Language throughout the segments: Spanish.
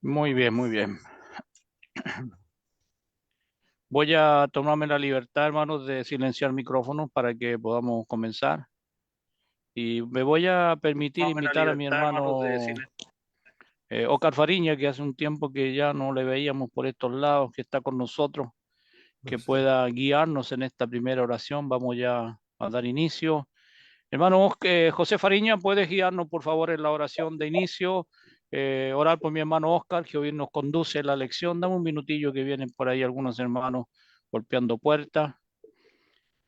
Muy bien, muy bien. Voy a tomarme la libertad, hermanos, de silenciar micrófonos para que podamos comenzar. Y me voy a permitir Tomarme la invitar a mi libertad, hermanos, de hermano decirle. Óscar Fariña, que hace un tiempo que ya no le veíamos por estos lados, que está con nosotros, que pueda guiarnos en esta primera oración. Vamos ya a dar inicio. Hermano José Fariña, ¿puedes guiarnos, por favor, en la oración de inicio? Orar por mi hermano Oscar, que hoy nos conduce la lección. Dame un minutillo que vienen por ahí algunos hermanos golpeando puertas.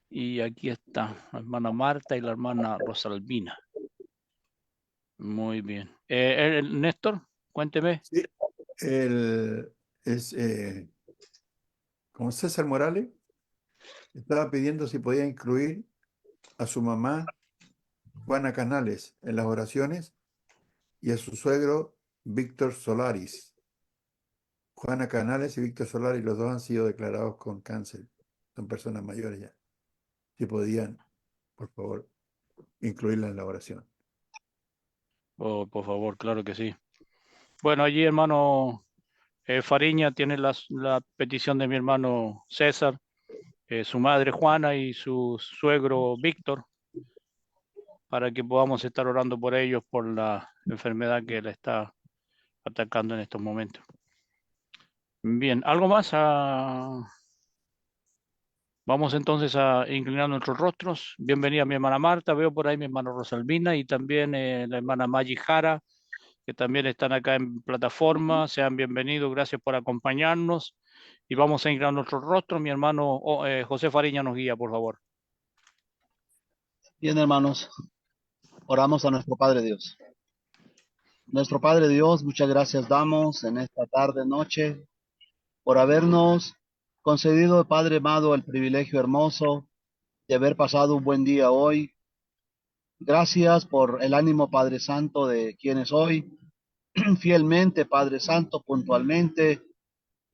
Y aquí está la hermana Marta y la hermana Rosalvina. Muy bien. Néstor, cuénteme. Sí, el, es, como César Morales estaba pidiendo si podía incluir a su mamá, Juana Canales, en las oraciones y a su suegro, Víctor Solaris. Juana Canales y Víctor Solaris, los dos han sido declarados con cáncer. Son personas mayores ya. Si podían, por favor, incluirla en la oración. Oh, por favor, claro que sí. Bueno, allí, hermano Fariña, tiene la petición de mi hermano César, su madre Juana y su suegro Víctor, para que podamos estar orando por ellos por la enfermedad que le está atacando en estos momentos. Bien, ¿algo más? Vamos entonces a inclinar nuestros rostros. Bienvenida mi hermana Marta, veo por ahí mi hermana Rosalvina y también la hermana Maggi Jara, que también están acá en plataforma. Sean bienvenidos, gracias por acompañarnos. Y vamos a inclinar nuestros rostros. Mi hermano José Fariña nos guía, por favor. Bien, hermanos, oramos a nuestro Padre Dios. Nuestro Padre Dios, muchas gracias damos en esta tarde, noche, por habernos concedido, Padre amado, el privilegio hermoso de haber pasado un buen día hoy. Gracias por el ánimo, Padre Santo, de quienes hoy fielmente, Padre Santo, puntualmente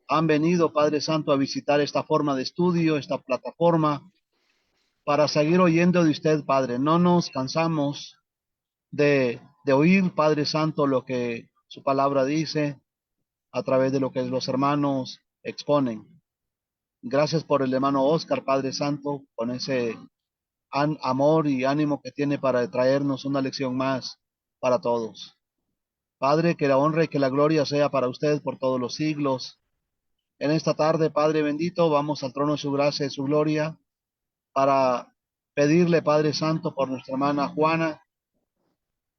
han venido, Padre Santo, a visitar esta forma de estudio, esta plataforma, para seguir oyendo de usted, Padre. No nos cansamos de oír, Padre Santo, lo que su palabra dice a través de lo que los hermanos exponen. Gracias por el hermano Oscar, Padre Santo, con ese amor y ánimo que tiene para traernos una lección más para todos. Padre, que la honra y que la gloria sea para usted por todos los siglos. En esta tarde, Padre bendito, vamos al trono de su gracia y su gloria para pedirle, Padre Santo, por nuestra hermana Juana.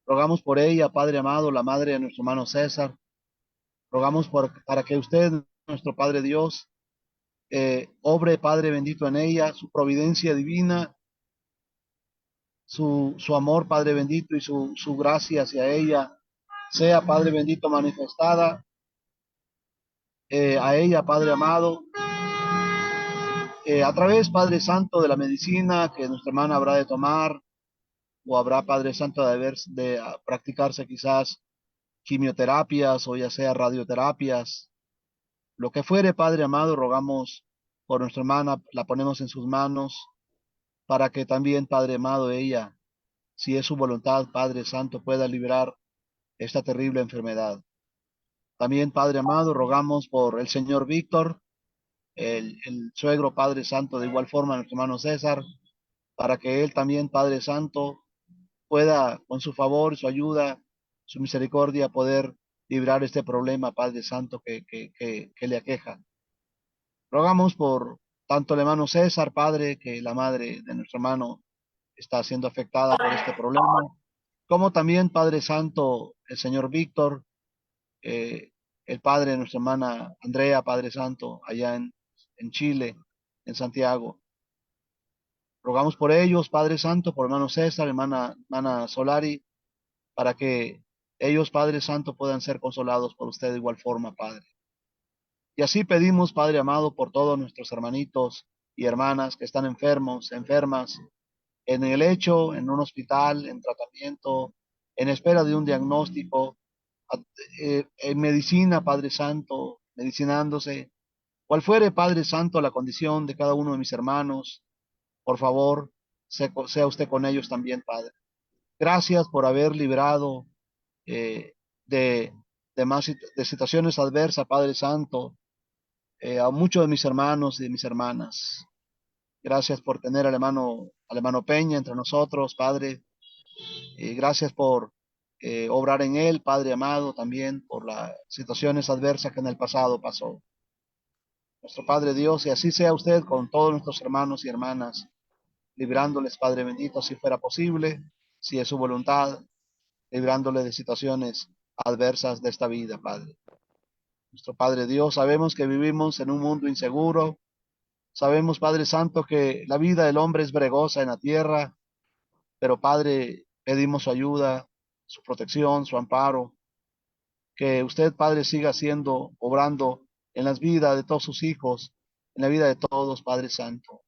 Rogamos por ella, Padre amado, la madre de nuestro hermano César. Rogamos para que usted, nuestro Padre Dios, obre, Padre bendito, en ella, su providencia divina, su amor, Padre bendito, y su gracia hacia ella, sea, Padre bendito, manifestada a ella, Padre amado, a través, Padre Santo, de la medicina que nuestra hermana habrá de tomar, o habrá, Padre Santo, de practicarse quizás quimioterapias o ya sea radioterapias. Lo que fuere, Padre amado, rogamos por nuestra hermana, la ponemos en sus manos, para que también, Padre amado, ella, si es su voluntad, Padre Santo, pueda liberar esta terrible enfermedad. También, Padre amado, rogamos por el señor Víctor, el suegro, Padre Santo, de igual forma, nuestro hermano César, para que él también, Padre Santo, pueda, con su favor, su ayuda, su misericordia, poder librar este problema, Padre Santo, que le aqueja. Rogamos por tanto el hermano César, Padre, que la madre de nuestro hermano está siendo afectada por este problema, como también, Padre Santo, el señor Víctor, eh, el padre de nuestra hermana Andrea, Padre Santo, allá en Chile, en Santiago. Rogamos por ellos, Padre Santo, por hermano César, hermana Solari, para que ellos, Padre Santo, puedan ser consolados por usted de igual forma, Padre. Y así pedimos, Padre amado, por todos nuestros hermanitos y hermanas que están enfermos, enfermas, en el lecho, en un hospital, en tratamiento, en espera de un diagnóstico, en medicina, Padre Santo, medicinándose. Cual fuere, Padre Santo, la condición de cada uno de mis hermanos, por favor, sea usted con ellos también, Padre. Gracias por haber librado eh, de de situaciones adversas, Padre Santo, a muchos de mis hermanos y de mis hermanas. Gracias por tener al hermano Peña entre nosotros, Padre. Gracias por obrar en él, Padre amado, también por las situaciones adversas que en el pasado pasó. Nuestro Padre Dios, y así sea usted con todos nuestros hermanos y hermanas, librándoles, Padre bendito, si fuera posible, si es su voluntad, librándoles de situaciones adversas de esta vida, Padre. Nuestro Padre Dios, sabemos que vivimos en un mundo inseguro, sabemos, Padre Santo, que la vida del hombre es bregosa en la tierra, pero Padre, pedimos su ayuda, su protección, su amparo, que usted, Padre, siga haciendo, obrando en las vidas de todos sus hijos, en la vida de todos, Padre Santo.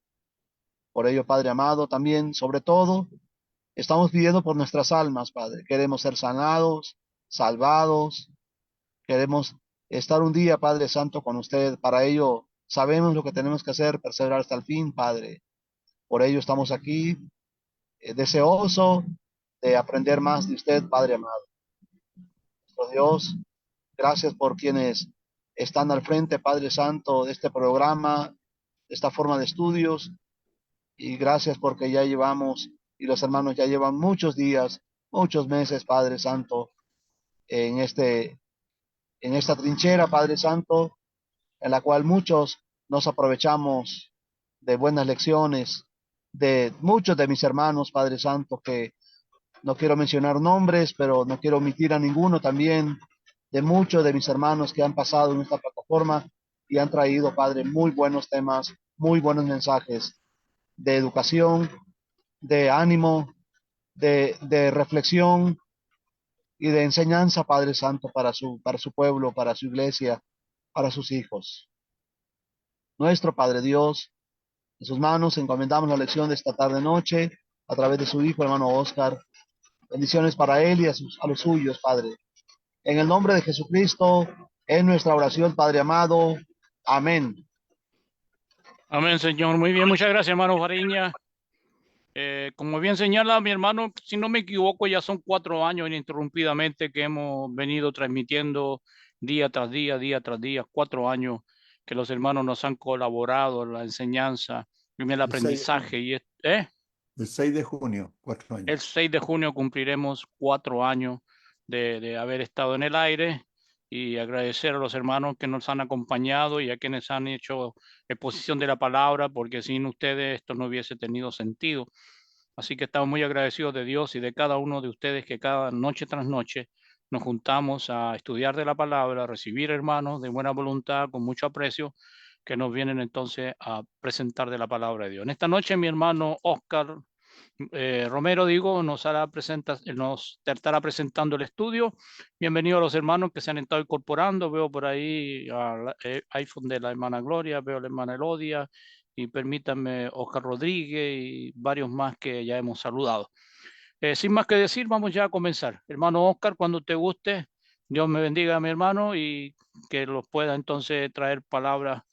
Por ello, Padre amado, también, sobre todo, estamos pidiendo por nuestras almas, Padre. Queremos ser sanados, salvados, queremos estar un día, Padre Santo, con usted. Para ello, sabemos lo que tenemos que hacer, perseverar hasta el fin, Padre. Por ello estamos aquí, deseoso de aprender más de usted, Padre amado. Nuestro Dios, gracias por quienes están al frente, Padre Santo, de este programa, de esta forma de estudios. Y gracias porque ya llevamos, y los hermanos ya llevan muchos días, muchos meses, Padre Santo, en esta trinchera, Padre Santo, en la cual muchos nos aprovechamos de buenas lecciones, de muchos de mis hermanos, Padre Santo, que no quiero mencionar nombres, pero no quiero omitir a ninguno también, de muchos de mis hermanos que han pasado en esta plataforma y han traído, Padre, muy buenos temas, muy buenos mensajes de educación, de ánimo, de reflexión y de enseñanza, Padre Santo, para su pueblo, para su iglesia, para sus hijos. Nuestro Padre Dios, en sus manos encomendamos la lección de esta tarde noche a través de su hijo, hermano Oscar. Bendiciones para él y a los suyos, Padre. En el nombre de Jesucristo, en nuestra oración, Padre amado. Amén. Amén, Señor. Muy bien, muchas gracias, hermano Fariña. Como bien señala mi hermano, si no me equivoco, ya son 4 años ininterrumpidamente que hemos venido transmitiendo día tras día, 4 años que los hermanos nos han colaborado en la enseñanza, en el aprendizaje. El 6 de junio, 4 años. El 6 de junio cumpliremos 4 años de haber estado en el aire, y agradecer a los hermanos que nos han acompañado y a quienes han hecho exposición de la palabra, porque sin ustedes esto no hubiese tenido sentido. Así que estamos muy agradecidos de Dios y de cada uno de ustedes que cada noche tras noche nos juntamos a estudiar de la palabra, a recibir hermanos de buena voluntad, con mucho aprecio, que nos vienen entonces a presentar de la palabra de Dios. En esta noche mi hermano Oscar Romero, nos estará presentando el estudio. Bienvenidos a los hermanos que se han estado incorporando. Veo por ahí al iPhone de la hermana Gloria, veo a la hermana Elodia, y permítanme Oscar Rodríguez y varios más que ya hemos saludado. Sin más que decir, vamos ya a comenzar. Hermano Oscar, cuando te guste, Dios me bendiga a mi hermano y que los pueda entonces traer palabras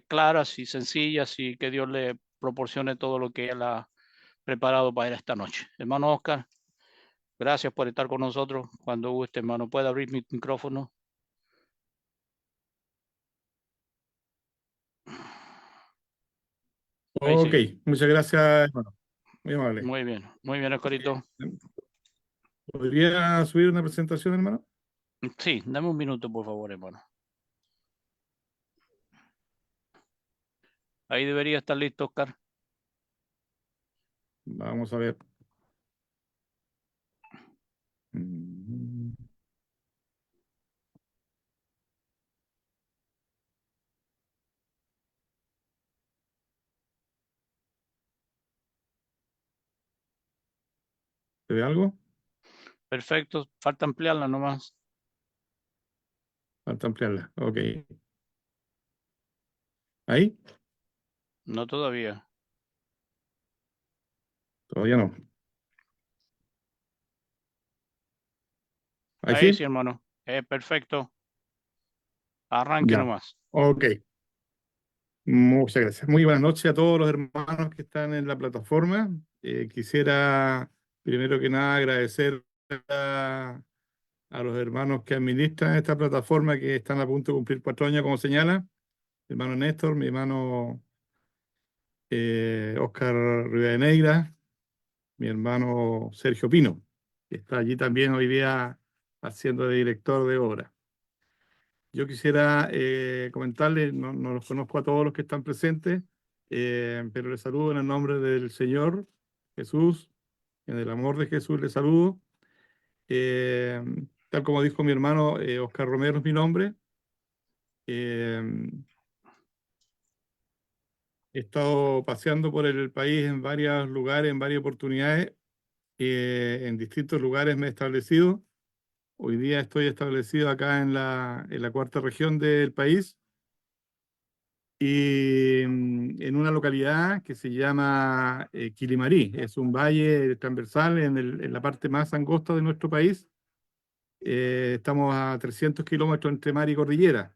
claras y sencillas, y que Dios le proporcione todo lo que él ha preparado para esta noche. Hermano Oscar, gracias por estar con nosotros. Cuando guste, hermano, puede abrir mi micrófono. Ahí Ok, sí. muchas gracias, hermano. Muy amable. Muy bien, Oscarito. ¿Podría subir una presentación, hermano? Sí, dame un minuto, por favor, hermano. Ahí debería estar listo, Oscar. Vamos a ver. Mm. ¿Se ve algo? Perfecto, falta ampliarla nomás. Falta ampliarla. Ok. ¿Ahí? No todavía. Todavía no. ¿Ahí Ahí sí? sí, hermano. Perfecto. Arranque Ya. nomás. Ok. Muchas gracias. Muy buenas noches a todos los hermanos que están en la plataforma. Quisiera, primero que nada, agradecer a a los hermanos que administran esta plataforma, que están a punto de cumplir 4 años, como señala, mi hermano Néstor, mi hermano Oscar Rivadeneira, mi hermano Sergio Pino, que está allí también hoy día haciendo de director de obra. Yo quisiera comentarles, no los conozco a todos los que están presentes, pero les saludo en el nombre del Señor Jesús, en el amor de Jesús les saludo. Tal como dijo mi hermano, Oscar Romero es mi nombre. He estado paseando por el país en varios lugares, en varias oportunidades. En distintos lugares me he establecido. Hoy día estoy establecido acá en la 4ª región del país y en una localidad que se llama Quilimarí. Es un valle transversal en la parte más angosta de nuestro país. Estamos a 300 kilómetros entre mar y cordillera.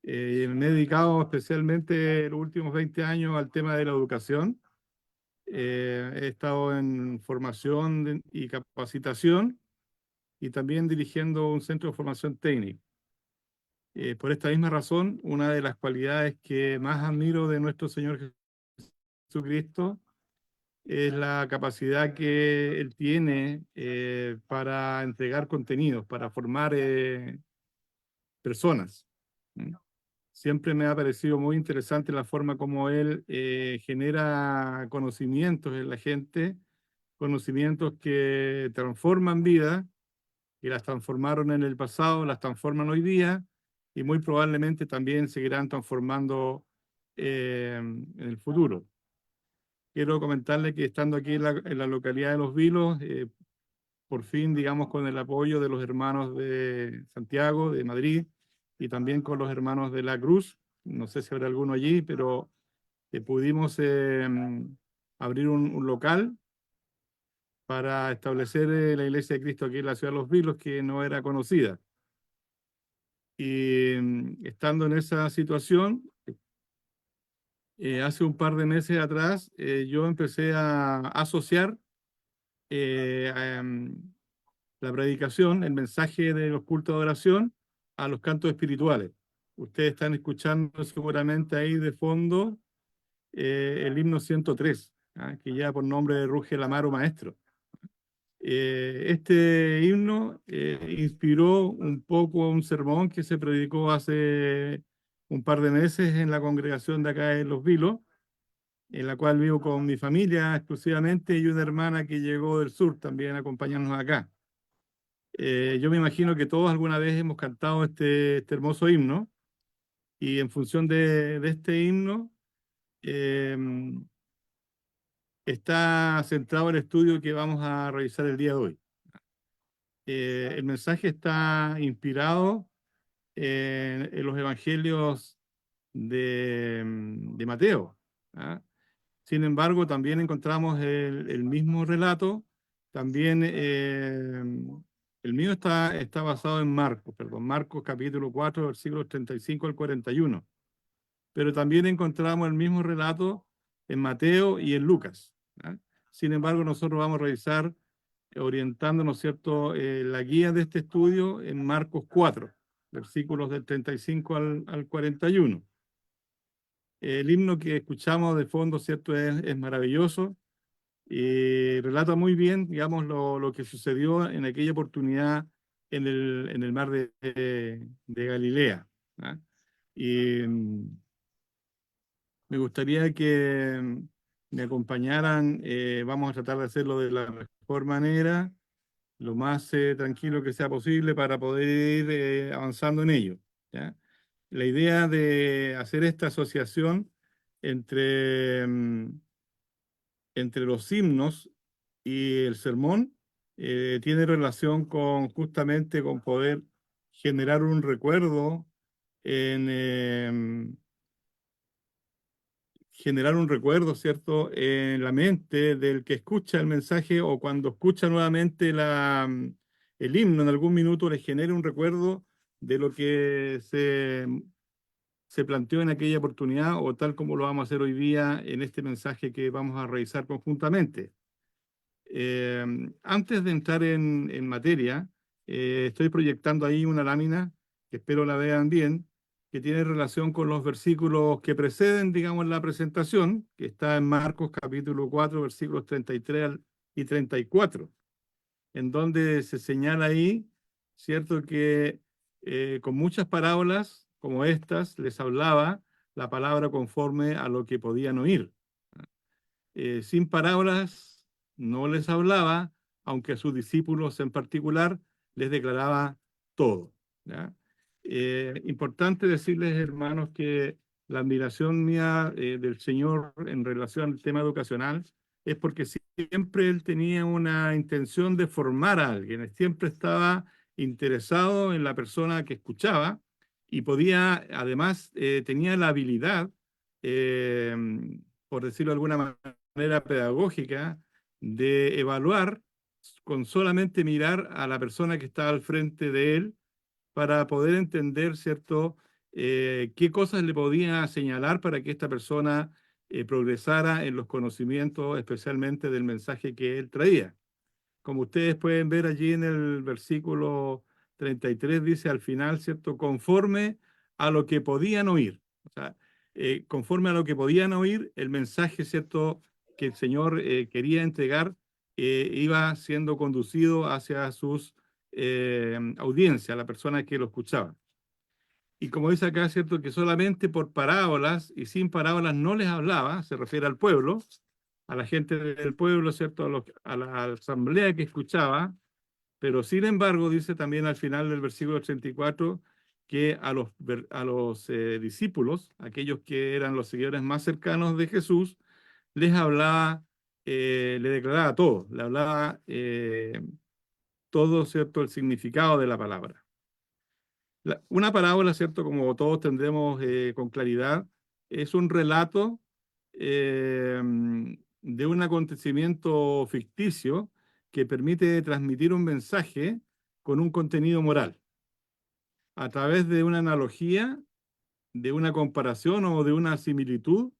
Me he dedicado especialmente los últimos 20 años al tema de la educación. He estado en formación y capacitación y también dirigiendo un centro de formación técnica. Por esta misma razón, una de las cualidades que más admiro de nuestro Señor Jesucristo es la capacidad que Él tiene para entregar contenidos, para formar personas. Siempre me ha parecido muy interesante la forma como Él genera conocimientos en la gente, conocimientos que transforman vidas, que las transformaron en el pasado, las transforman hoy día y muy probablemente también seguirán transformando en el futuro. Quiero comentarle que estando aquí en la localidad de Los Vilos, por fin, digamos, con el apoyo de los hermanos de Santiago, de Madrid, y también con los hermanos de La Cruz, no sé si habrá alguno allí, pero pudimos abrir un local para establecer la Iglesia de Cristo aquí en la ciudad de Los Vilos, que no era conocida. Y estando en esa situación, hace un par de meses atrás, yo empecé a asociar la predicación, el mensaje de los cultos de oración, a los cantos espirituales. Ustedes están escuchando seguramente ahí de fondo el himno 103, que lleva por nombre Ruge el Amaro Maestro. Este himno inspiró un poco un sermón que se predicó hace un par de meses en la congregación de acá en Los Vilos, en la cual vivo con mi familia exclusivamente y una hermana que llegó del sur también a acompañarnos acá. Yo me imagino que todos alguna vez hemos cantado este hermoso himno y en función de este himno está centrado el estudio que vamos a realizar el día de hoy. El mensaje está inspirado en los evangelios de Mateo. Sin embargo, también encontramos el mismo relato. También el mío está basado en Marcos, Marcos capítulo 4, versículos 35 al 41. Pero también encontramos el mismo relato en Mateo y en Lucas. Sin embargo, nosotros vamos a revisar orientándonos, ¿cierto?, la guía de este estudio en Marcos 4, versículos del 35 al 41. El himno que escuchamos de fondo, ¿cierto?, es maravilloso y relata muy bien, digamos, lo que sucedió en aquella oportunidad en el mar de Galilea. Y me gustaría que me acompañaran, vamos a tratar de hacerlo de la mejor manera, lo más tranquilo que sea posible para poder ir avanzando en ello, ¿ya? La idea de hacer esta asociación entre, entre los himnos y el sermón tiene relación con justamente con poder generar un recuerdo en generar un recuerdo, ¿cierto?, en la mente del que escucha el mensaje o cuando escucha nuevamente el himno en algún minuto le genere un recuerdo de lo que se planteó en aquella oportunidad o tal como lo vamos a hacer hoy día en este mensaje que vamos a revisar conjuntamente. Antes de entrar en materia, Estoy proyectando ahí una lámina, que espero la vean bien, que tiene relación con los versículos que preceden, digamos, la presentación, que está en Marcos capítulo 4, versículos 33 y 34, en donde se señala ahí, ¿cierto?, que con muchas parábolas como estas les hablaba la palabra conforme a lo que podían oír. Sin parábolas no les hablaba, aunque a sus discípulos en particular les declaraba todo, ¿ya? Importante decirles, hermanos, que la admiración mía del Señor en relación al tema educacional es porque siempre Él tenía una intención de formar a alguien, Él siempre estaba interesado en la persona que escuchaba y podía, además, tenía la habilidad, eh, por decirlo de alguna manera pedagógica, de evaluar con solamente mirar a la persona que está al frente de él para poder entender, ¿cierto?, qué cosas le podía señalar para que esta persona progresara en los conocimientos, especialmente del mensaje que él traía. Como ustedes pueden ver allí en el versículo 33, dice al final, ¿cierto?, conforme a lo que podían oír. O sea, conforme a lo que podían oír, el mensaje, ¿cierto?, que el Señor quería entregar, iba siendo conducido hacia sus audiencias, la persona que lo escuchaba. Y como dice acá, ¿cierto?, que solamente por parábolas y sin parábolas no les hablaba, se refiere al pueblo, a la gente del pueblo, ¿cierto?, a la asamblea que escuchaba, pero sin embargo, dice también al final del versículo 84, que a los discípulos, aquellos que eran los seguidores más cercanos de Jesús, les hablaba, le declaraba todo, le hablaba todo, ¿cierto?, el significado de la palabra. Una parábola, ¿cierto?, como todos tendremos con claridad, es un relato de un acontecimiento ficticio que permite transmitir un mensaje con un contenido moral. A través de una analogía, de una comparación o de una similitud,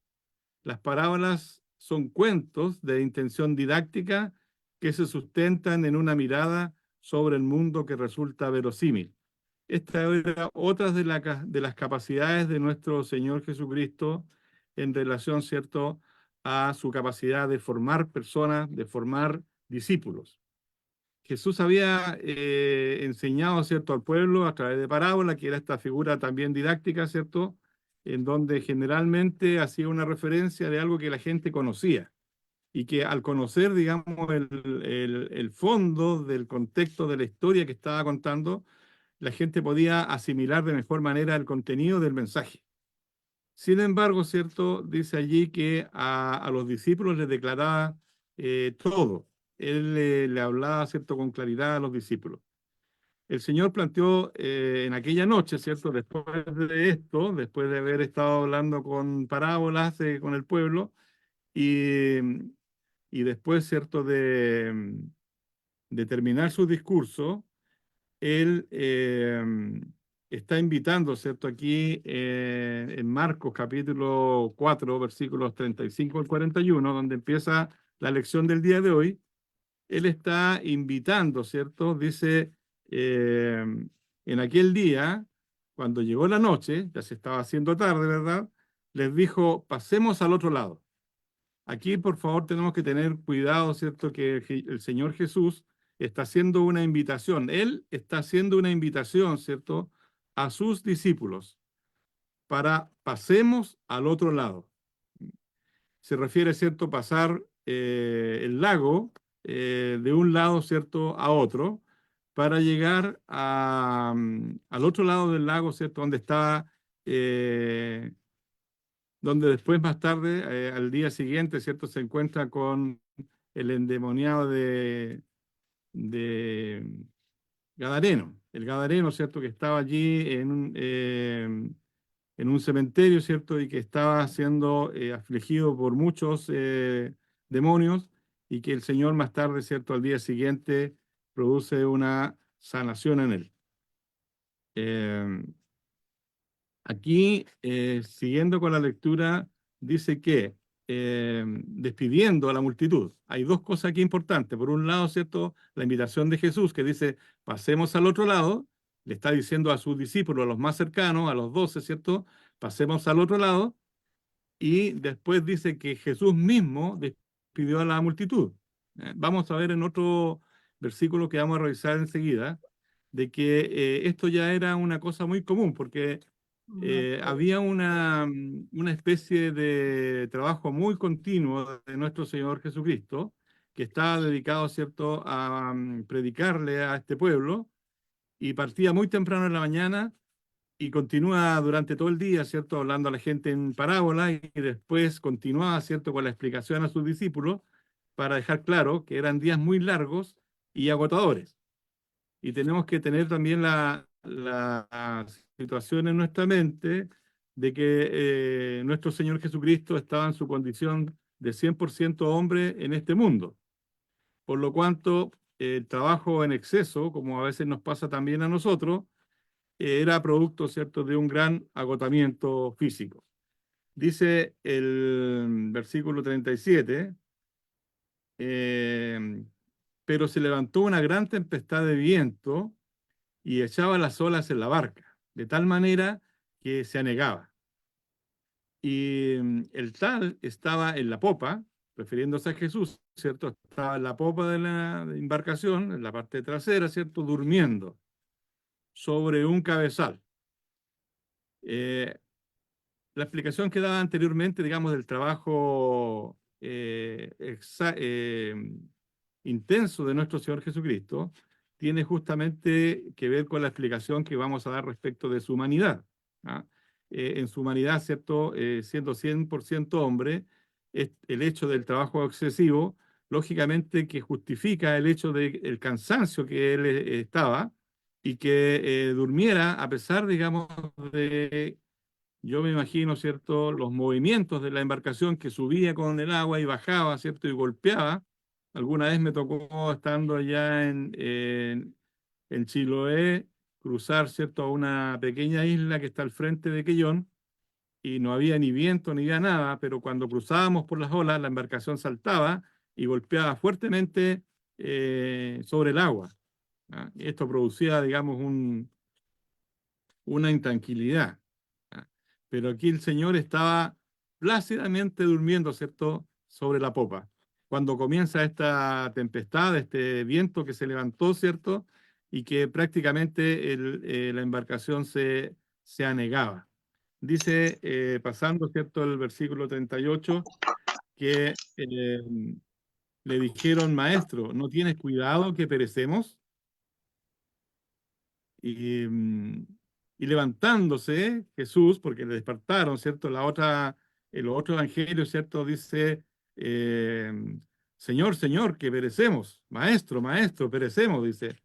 las parábolas son cuentos de intención didáctica que se sustentan en una mirada sobre el mundo que resulta verosímil. Esta era otra de las capacidades de nuestro Señor Jesucristo en relación, ¿cierto?, a su capacidad de formar personas, de formar discípulos. Jesús había enseñado, ¿cierto?, al pueblo a través de parábola, que era esta figura también didáctica, ¿cierto?, en donde generalmente hacía una referencia de algo que la gente conocía y que al conocer, digamos, el fondo del contexto de la historia que estaba contando, la gente podía asimilar de mejor manera el contenido del mensaje. Sin embargo, ¿cierto?, dice allí que a los discípulos les declaraba todo. Él le hablaba, ¿cierto?, con claridad a los discípulos. El Señor planteó en aquella noche, ¿cierto?, después de esto, después de haber estado hablando con parábolas con el pueblo, y, y después, ¿cierto?, de terminar su discurso, él está invitando, ¿cierto?, aquí en Marcos capítulo 4, versículos 35 al 41, donde empieza la lección del día de hoy. Él está invitando, ¿cierto? Dice, en aquel día, cuando llegó la noche, ya se estaba haciendo tarde, ¿verdad? Les dijo, pasemos al otro lado. Aquí, por favor, tenemos que tener cuidado, ¿cierto? Que el Señor Jesús está haciendo una invitación. Él está haciendo una invitación, ¿cierto?, a sus discípulos para pasemos al otro lado. Se refiere, ¿cierto?, pasar el lago de un lado, ¿cierto?, a otro, para llegar al otro lado del lago, ¿cierto?, donde estaba, donde después más tarde, al día siguiente, ¿cierto?, se encuentra con el endemoniado de Gadareno, el Gadareno, ¿cierto?, que estaba allí en un cementerio, ¿cierto?, y que estaba siendo afligido por muchos demonios, y que el Señor más tarde, ¿cierto?, al día siguiente produce una sanación en él. Aquí, siguiendo con la lectura, dice que despidiendo a la multitud. Hay dos cosas aquí importantes. Por un lado, ¿cierto? La invitación de Jesús que dice, pasemos al otro lado. Le está diciendo a sus discípulos, a los más cercanos, a los 12, ¿cierto? Pasemos al otro lado. Y después dice que Jesús mismo despidió a la multitud. Vamos a ver en otro versículo que vamos a revisar enseguida, de que esto ya era una cosa muy común, porque había una especie de trabajo muy continuo de nuestro Señor Jesucristo, que estaba dedicado, ¿cierto?, a predicarle a este pueblo, y partía muy temprano en la mañana y continúa durante todo el día, ¿cierto?, hablando a la gente en parábola, y después continuaba, ¿cierto?, con la explicación a sus discípulos, para dejar claro que eran días muy largos y agotadores. Y tenemos que tener también la situación en nuestra mente de que nuestro Señor Jesucristo estaba en su condición de 100% hombre en este mundo. Por lo cuanto, el trabajo en exceso, como a veces nos pasa también a nosotros, era producto, ¿cierto?, de un gran agotamiento físico. Dice el versículo 37, pero se levantó una gran tempestad de viento y echaba las olas en la barca, de tal manera que se anegaba. Y el tal estaba en la popa, refiriéndose a Jesús, ¿cierto? Estaba en la popa de la embarcación, en la parte trasera, ¿cierto? Durmiendo sobre un cabezal. La explicación que daba anteriormente, digamos, del trabajo intenso de nuestro Señor Jesucristo, tiene justamente que ver con la explicación que vamos a dar respecto de su humanidad. ¿Ah? En su humanidad, ¿cierto? Siendo 100% hombre, el hecho del trabajo excesivo, lógicamente que justifica el hecho del cansancio que él estaba y que durmiera a pesar, digamos, de, yo me imagino, ¿cierto?, los movimientos de la embarcación que subía con el agua y bajaba, ¿cierto?, y golpeaba. Alguna vez me tocó, estando allá en Chiloé, cruzar, ¿cierto?, a una pequeña isla que está al frente de Quellón, y no había ni viento ni había nada, pero cuando cruzábamos por las olas, la embarcación saltaba y golpeaba fuertemente sobre el agua. ¿Ah? Y esto producía, digamos, una intranquilidad. ¿Ah? Pero aquí el Señor estaba plácidamente durmiendo, ¿cierto?, sobre la popa. Cuando comienza esta tempestad, este viento que se levantó, ¿cierto?, y que prácticamente la embarcación se anegaba. Dice, pasando, ¿cierto?, el versículo 38, que le dijeron, maestro, ¿no tienes cuidado que perecemos? Y, y levantándose Jesús, porque le despertaron, ¿cierto? El otro evangelio, ¿cierto? Dice, eh, Señor, Señor, que perecemos. Maestro, Maestro, perecemos, dice.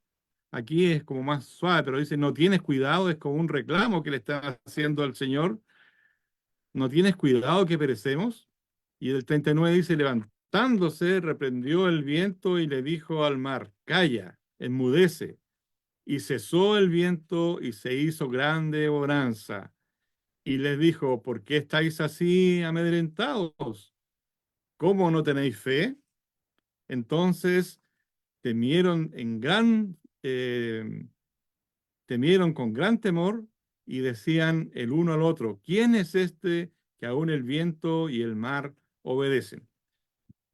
Aquí es como más suave, pero dice, no tienes cuidado, es como un reclamo que le está haciendo al Señor. No tienes cuidado que perecemos. Y el 39 dice, levantándose, reprendió el viento y le dijo al mar, calla, enmudece. Y cesó el viento y se hizo grande bonanza. Y les dijo, ¿por qué estáis así amedrentados? ¿Cómo no tenéis fe? Entonces temieron temieron con gran temor y decían el uno al otro, ¿quién es este que aún el viento y el mar obedecen?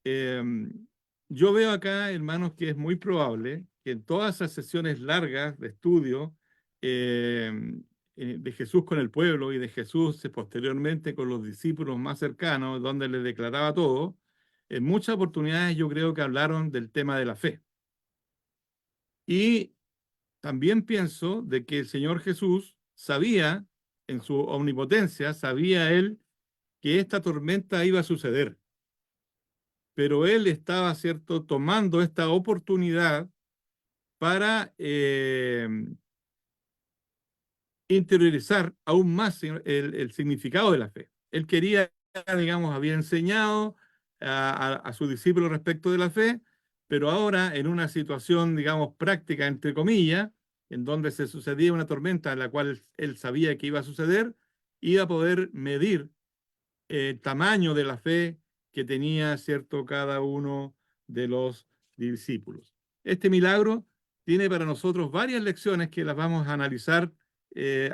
Yo veo acá, hermanos, que es muy probable que en todas esas sesiones largas de estudio de Jesús con el pueblo y de Jesús posteriormente con los discípulos más cercanos, donde les declaraba todo, en muchas oportunidades yo creo que hablaron del tema de la fe. Y también pienso de que el Señor Jesús sabía, en su omnipotencia, sabía él que esta tormenta iba a suceder. Pero él estaba, ¿cierto?, tomando esta oportunidad para interiorizar aún más el significado de la fe. Él quería, digamos, había enseñado a sus discípulos respecto de la fe, pero ahora en una situación, digamos, práctica, entre comillas, en donde se sucedía una tormenta en la cual él sabía que iba a suceder, iba a poder medir el tamaño de la fe que tenía, ¿cierto?, cada uno de los discípulos. Este milagro tiene para nosotros varias lecciones que las vamos a analizar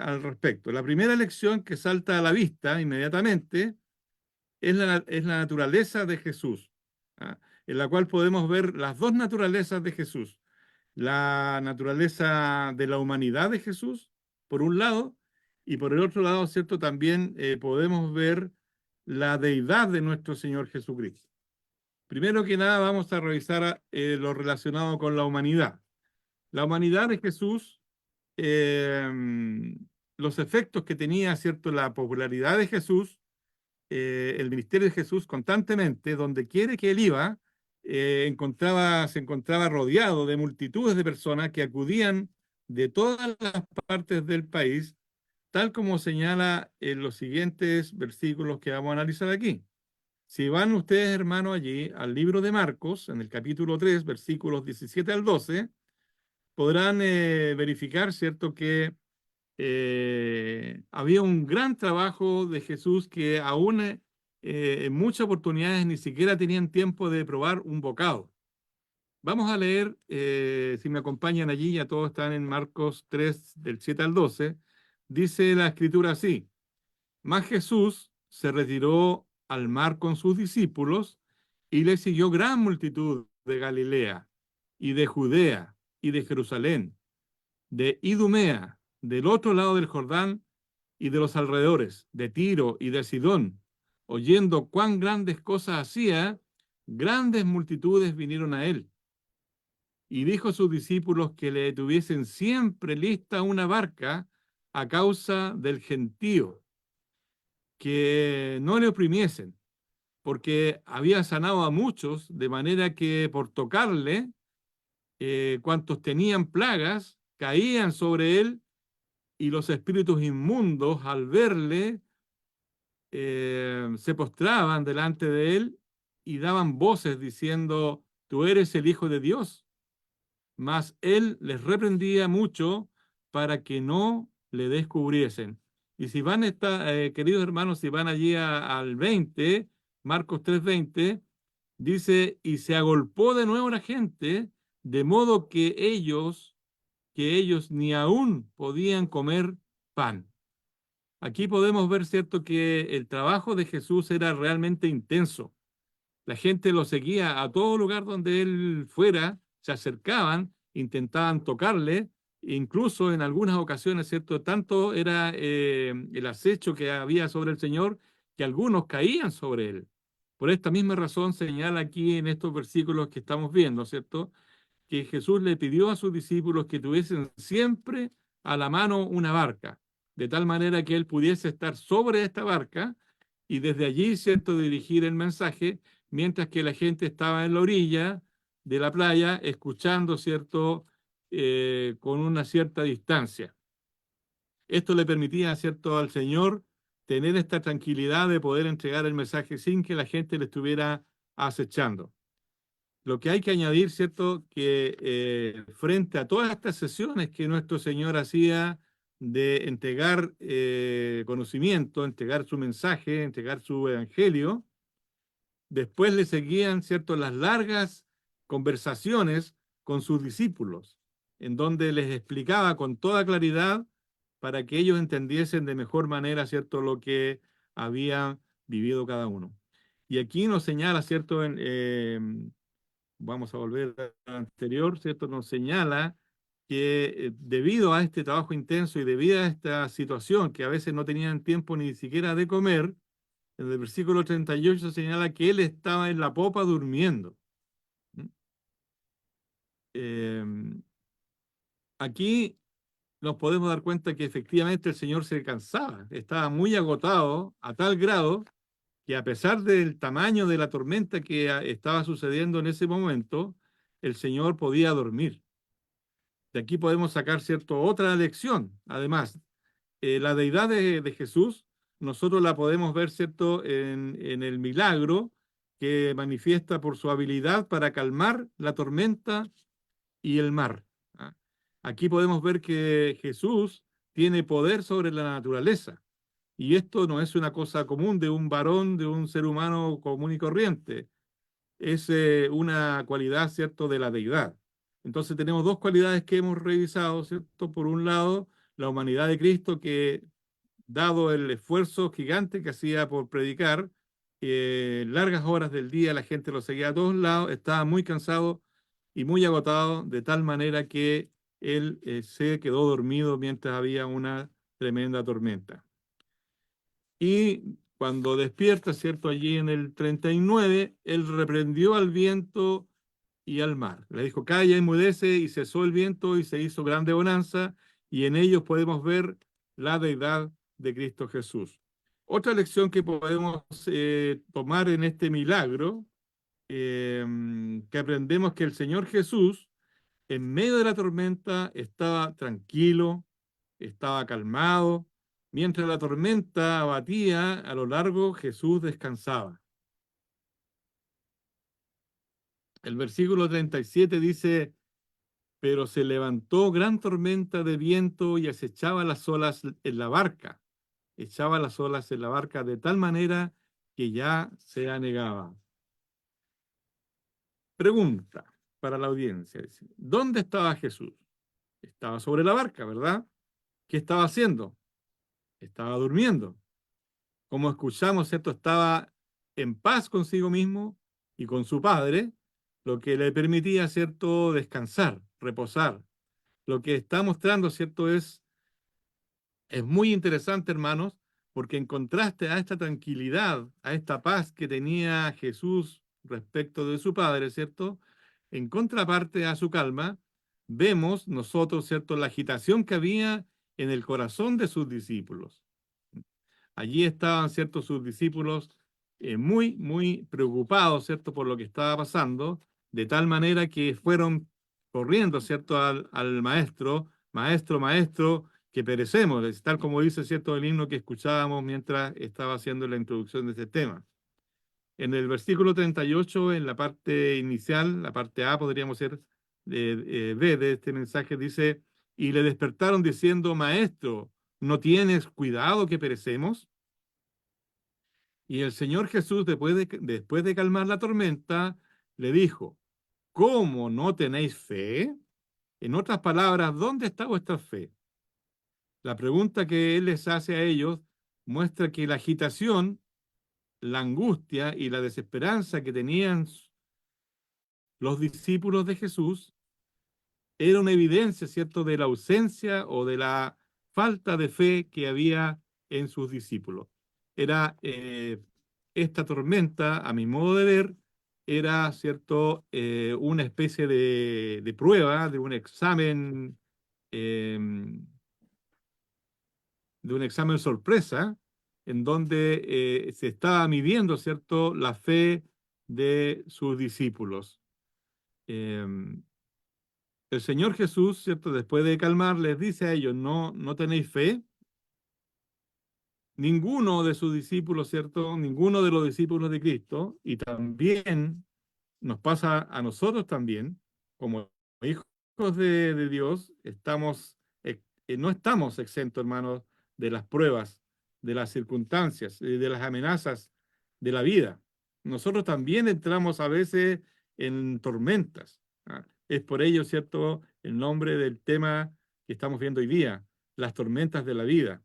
al respecto. La primera lección que salta a la vista inmediatamente es la naturaleza de Jesús, ¿ah? En la cual podemos ver las dos naturalezas de Jesús. La naturaleza de la humanidad de Jesús, por un lado, y por el otro lado, ¿cierto? También podemos ver la deidad de nuestro Señor Jesucristo. Primero que nada, vamos a revisar lo relacionado con la humanidad. La humanidad de Jesús, los efectos que tenía, ¿cierto? La popularidad de Jesús, el ministerio de Jesús constantemente, donde quiere que él iba, se encontraba rodeado de multitudes de personas que acudían de todas las partes del país, tal como señala en los siguientes versículos que vamos a analizar aquí. Si van ustedes, hermanos, allí al libro de Marcos, en el capítulo 3, versículos 17 al 12, podrán verificar, ¿cierto?, que había un gran trabajo de Jesús que aún en muchas oportunidades ni siquiera tenían tiempo de probar un bocado. Vamos a leer, si me acompañan allí, ya todos están en Marcos 3, del 7 al 12, dice la escritura así: Mas Jesús se retiró al mar con sus discípulos y le siguió gran multitud de Galilea y de Judea y de Jerusalén, de Idumea, del otro lado del Jordán y de los alrededores, de Tiro y de Sidón. Oyendo cuán grandes cosas hacía, grandes multitudes vinieron a él. Y dijo a sus discípulos que le tuviesen siempre lista una barca a causa del gentío, que no le oprimiesen, porque había sanado a muchos, de manera que por tocarle, cuantos tenían plagas, caían sobre él, y los espíritus inmundos, al verle, se postraban delante de él y daban voces diciendo: Tú eres el Hijo de Dios. Mas él les reprendía mucho para que no le descubriesen. Y si van, queridos hermanos, si van allí al 20, Marcos 3:20, dice: Y se agolpó de nuevo la gente, de modo que ellos ni aún podían comer pan. Aquí podemos ver, ¿cierto?, que el trabajo de Jesús era realmente intenso. La gente lo seguía a todo lugar donde él fuera, se acercaban, intentaban tocarle, incluso en algunas ocasiones, ¿cierto?, tanto era el acecho que había sobre el Señor que algunos caían sobre él. Por esta misma razón señala aquí en estos versículos que estamos viendo, ¿cierto?, que Jesús le pidió a sus discípulos que tuviesen siempre a la mano una barca, de tal manera que él pudiese estar sobre esta barca y desde allí, ¿cierto?, dirigir el mensaje, mientras que la gente estaba en la orilla de la playa escuchando, ¿cierto?, con una cierta distancia. Esto le permitía, ¿cierto?, al Señor tener esta tranquilidad de poder entregar el mensaje sin que la gente le estuviera acechando. Lo que hay que añadir, ¿cierto?, que frente a todas estas sesiones que nuestro Señor hacía de entregar conocimiento, entregar su mensaje, entregar su evangelio, después le seguían, ¿cierto?, las largas conversaciones con sus discípulos, en donde les explicaba con toda claridad para que ellos entendiesen de mejor manera, ¿cierto?, lo que había vivido cada uno. Y aquí nos señala, ¿cierto?, vamos a volver al anterior, ¿cierto?, nos señala que debido a este trabajo intenso y debido a esta situación que a veces no tenían tiempo ni siquiera de comer, en el versículo 38 señala que él estaba en la popa durmiendo. Aquí nos podemos dar cuenta que efectivamente el Señor se cansaba, estaba muy agotado a tal grado que a pesar del tamaño de la tormenta que estaba sucediendo en ese momento, el Señor podía dormir. De aquí podemos sacar, ¿cierto?, otra lección. Además, la deidad de Jesús, nosotros la podemos ver, ¿cierto?, en el milagro que manifiesta por su habilidad para calmar la tormenta y el mar. Aquí podemos ver que Jesús tiene poder sobre la naturaleza. Y esto no es una cosa común de un varón, de un ser humano común y corriente. Es una cualidad, ¿cierto?, de la deidad. Entonces tenemos dos cualidades que hemos revisado, ¿cierto? Por un lado, la humanidad de Cristo, que dado el esfuerzo gigante que hacía por predicar, largas horas del día la gente lo seguía a todos lados, estaba muy cansado y muy agotado, de tal manera que él se quedó dormido mientras había una tremenda tormenta. Y cuando despierta, ¿cierto? Allí en el 39, él reprendió al viento y al mar. Le dijo, calla, enmudece, y cesó el viento y se hizo grande bonanza, y en ellos podemos ver la deidad de Cristo Jesús. Otra lección que podemos tomar en este milagro, que aprendemos que el Señor Jesús, en medio de la tormenta, estaba tranquilo, estaba calmado. Mientras la tormenta abatía a lo largo, Jesús descansaba. El versículo 37 dice, pero se levantó gran tormenta de viento y acechaba las olas en la barca. Echaba las olas en la barca de tal manera que ya se anegaba. Pregunta para la audiencia. Dice, ¿dónde estaba Jesús? Estaba sobre la barca, ¿verdad? ¿Qué estaba haciendo? Estaba durmiendo. Como escuchamos, ¿cierto? Estaba en paz consigo mismo y con su Padre, lo que le permitía, ¿cierto?, descansar, reposar. Lo que está mostrando, ¿cierto?, es muy interesante, hermanos, porque en contraste a esta tranquilidad, a esta paz que tenía Jesús respecto de su Padre, ¿cierto?, en contraparte a su calma, vemos nosotros, ¿cierto?, la agitación que había en el corazón de sus discípulos. Allí estaban, ¿cierto?, sus discípulos muy, muy preocupados, ¿cierto?, por lo que estaba pasando, de tal manera que fueron corriendo, ¿cierto?, al maestro, maestro, maestro, que perecemos, es tal como dice, ¿cierto?, el himno que escuchábamos mientras estaba haciendo la introducción de este tema. En el versículo 38, en la parte inicial, la parte A, podríamos ser B de este mensaje, dice, y le despertaron diciendo, maestro, ¿no tienes cuidado que perecemos? Y el Señor Jesús, después de calmar la tormenta, le dijo, ¿cómo no tenéis fe? En otras palabras, ¿dónde está vuestra fe? La pregunta que Él les hace a ellos muestra que la agitación, la angustia y la desesperanza que tenían los discípulos de Jesús era una evidencia, ¿cierto?, de la ausencia o de la falta de fe que había en sus discípulos. Era esta tormenta, a mi modo de ver, era, ¿cierto?, una especie de prueba, eh, de un examen sorpresa, en donde se estaba midiendo, ¿cierto?, la fe de sus discípulos. El Señor Jesús, ¿cierto?, después de calmar, les dice a ellos, ¿no tenéis fe? Ninguno de sus discípulos, ¿cierto?, ninguno de los discípulos de Cristo, y también nos pasa a nosotros también, como hijos de Dios, no estamos exentos, hermanos, de las pruebas, de las circunstancias, de las amenazas de la vida. Nosotros también entramos a veces en tormentas. Es por ello, ¿cierto?, el nombre del tema que estamos viendo hoy día, las tormentas de la vida.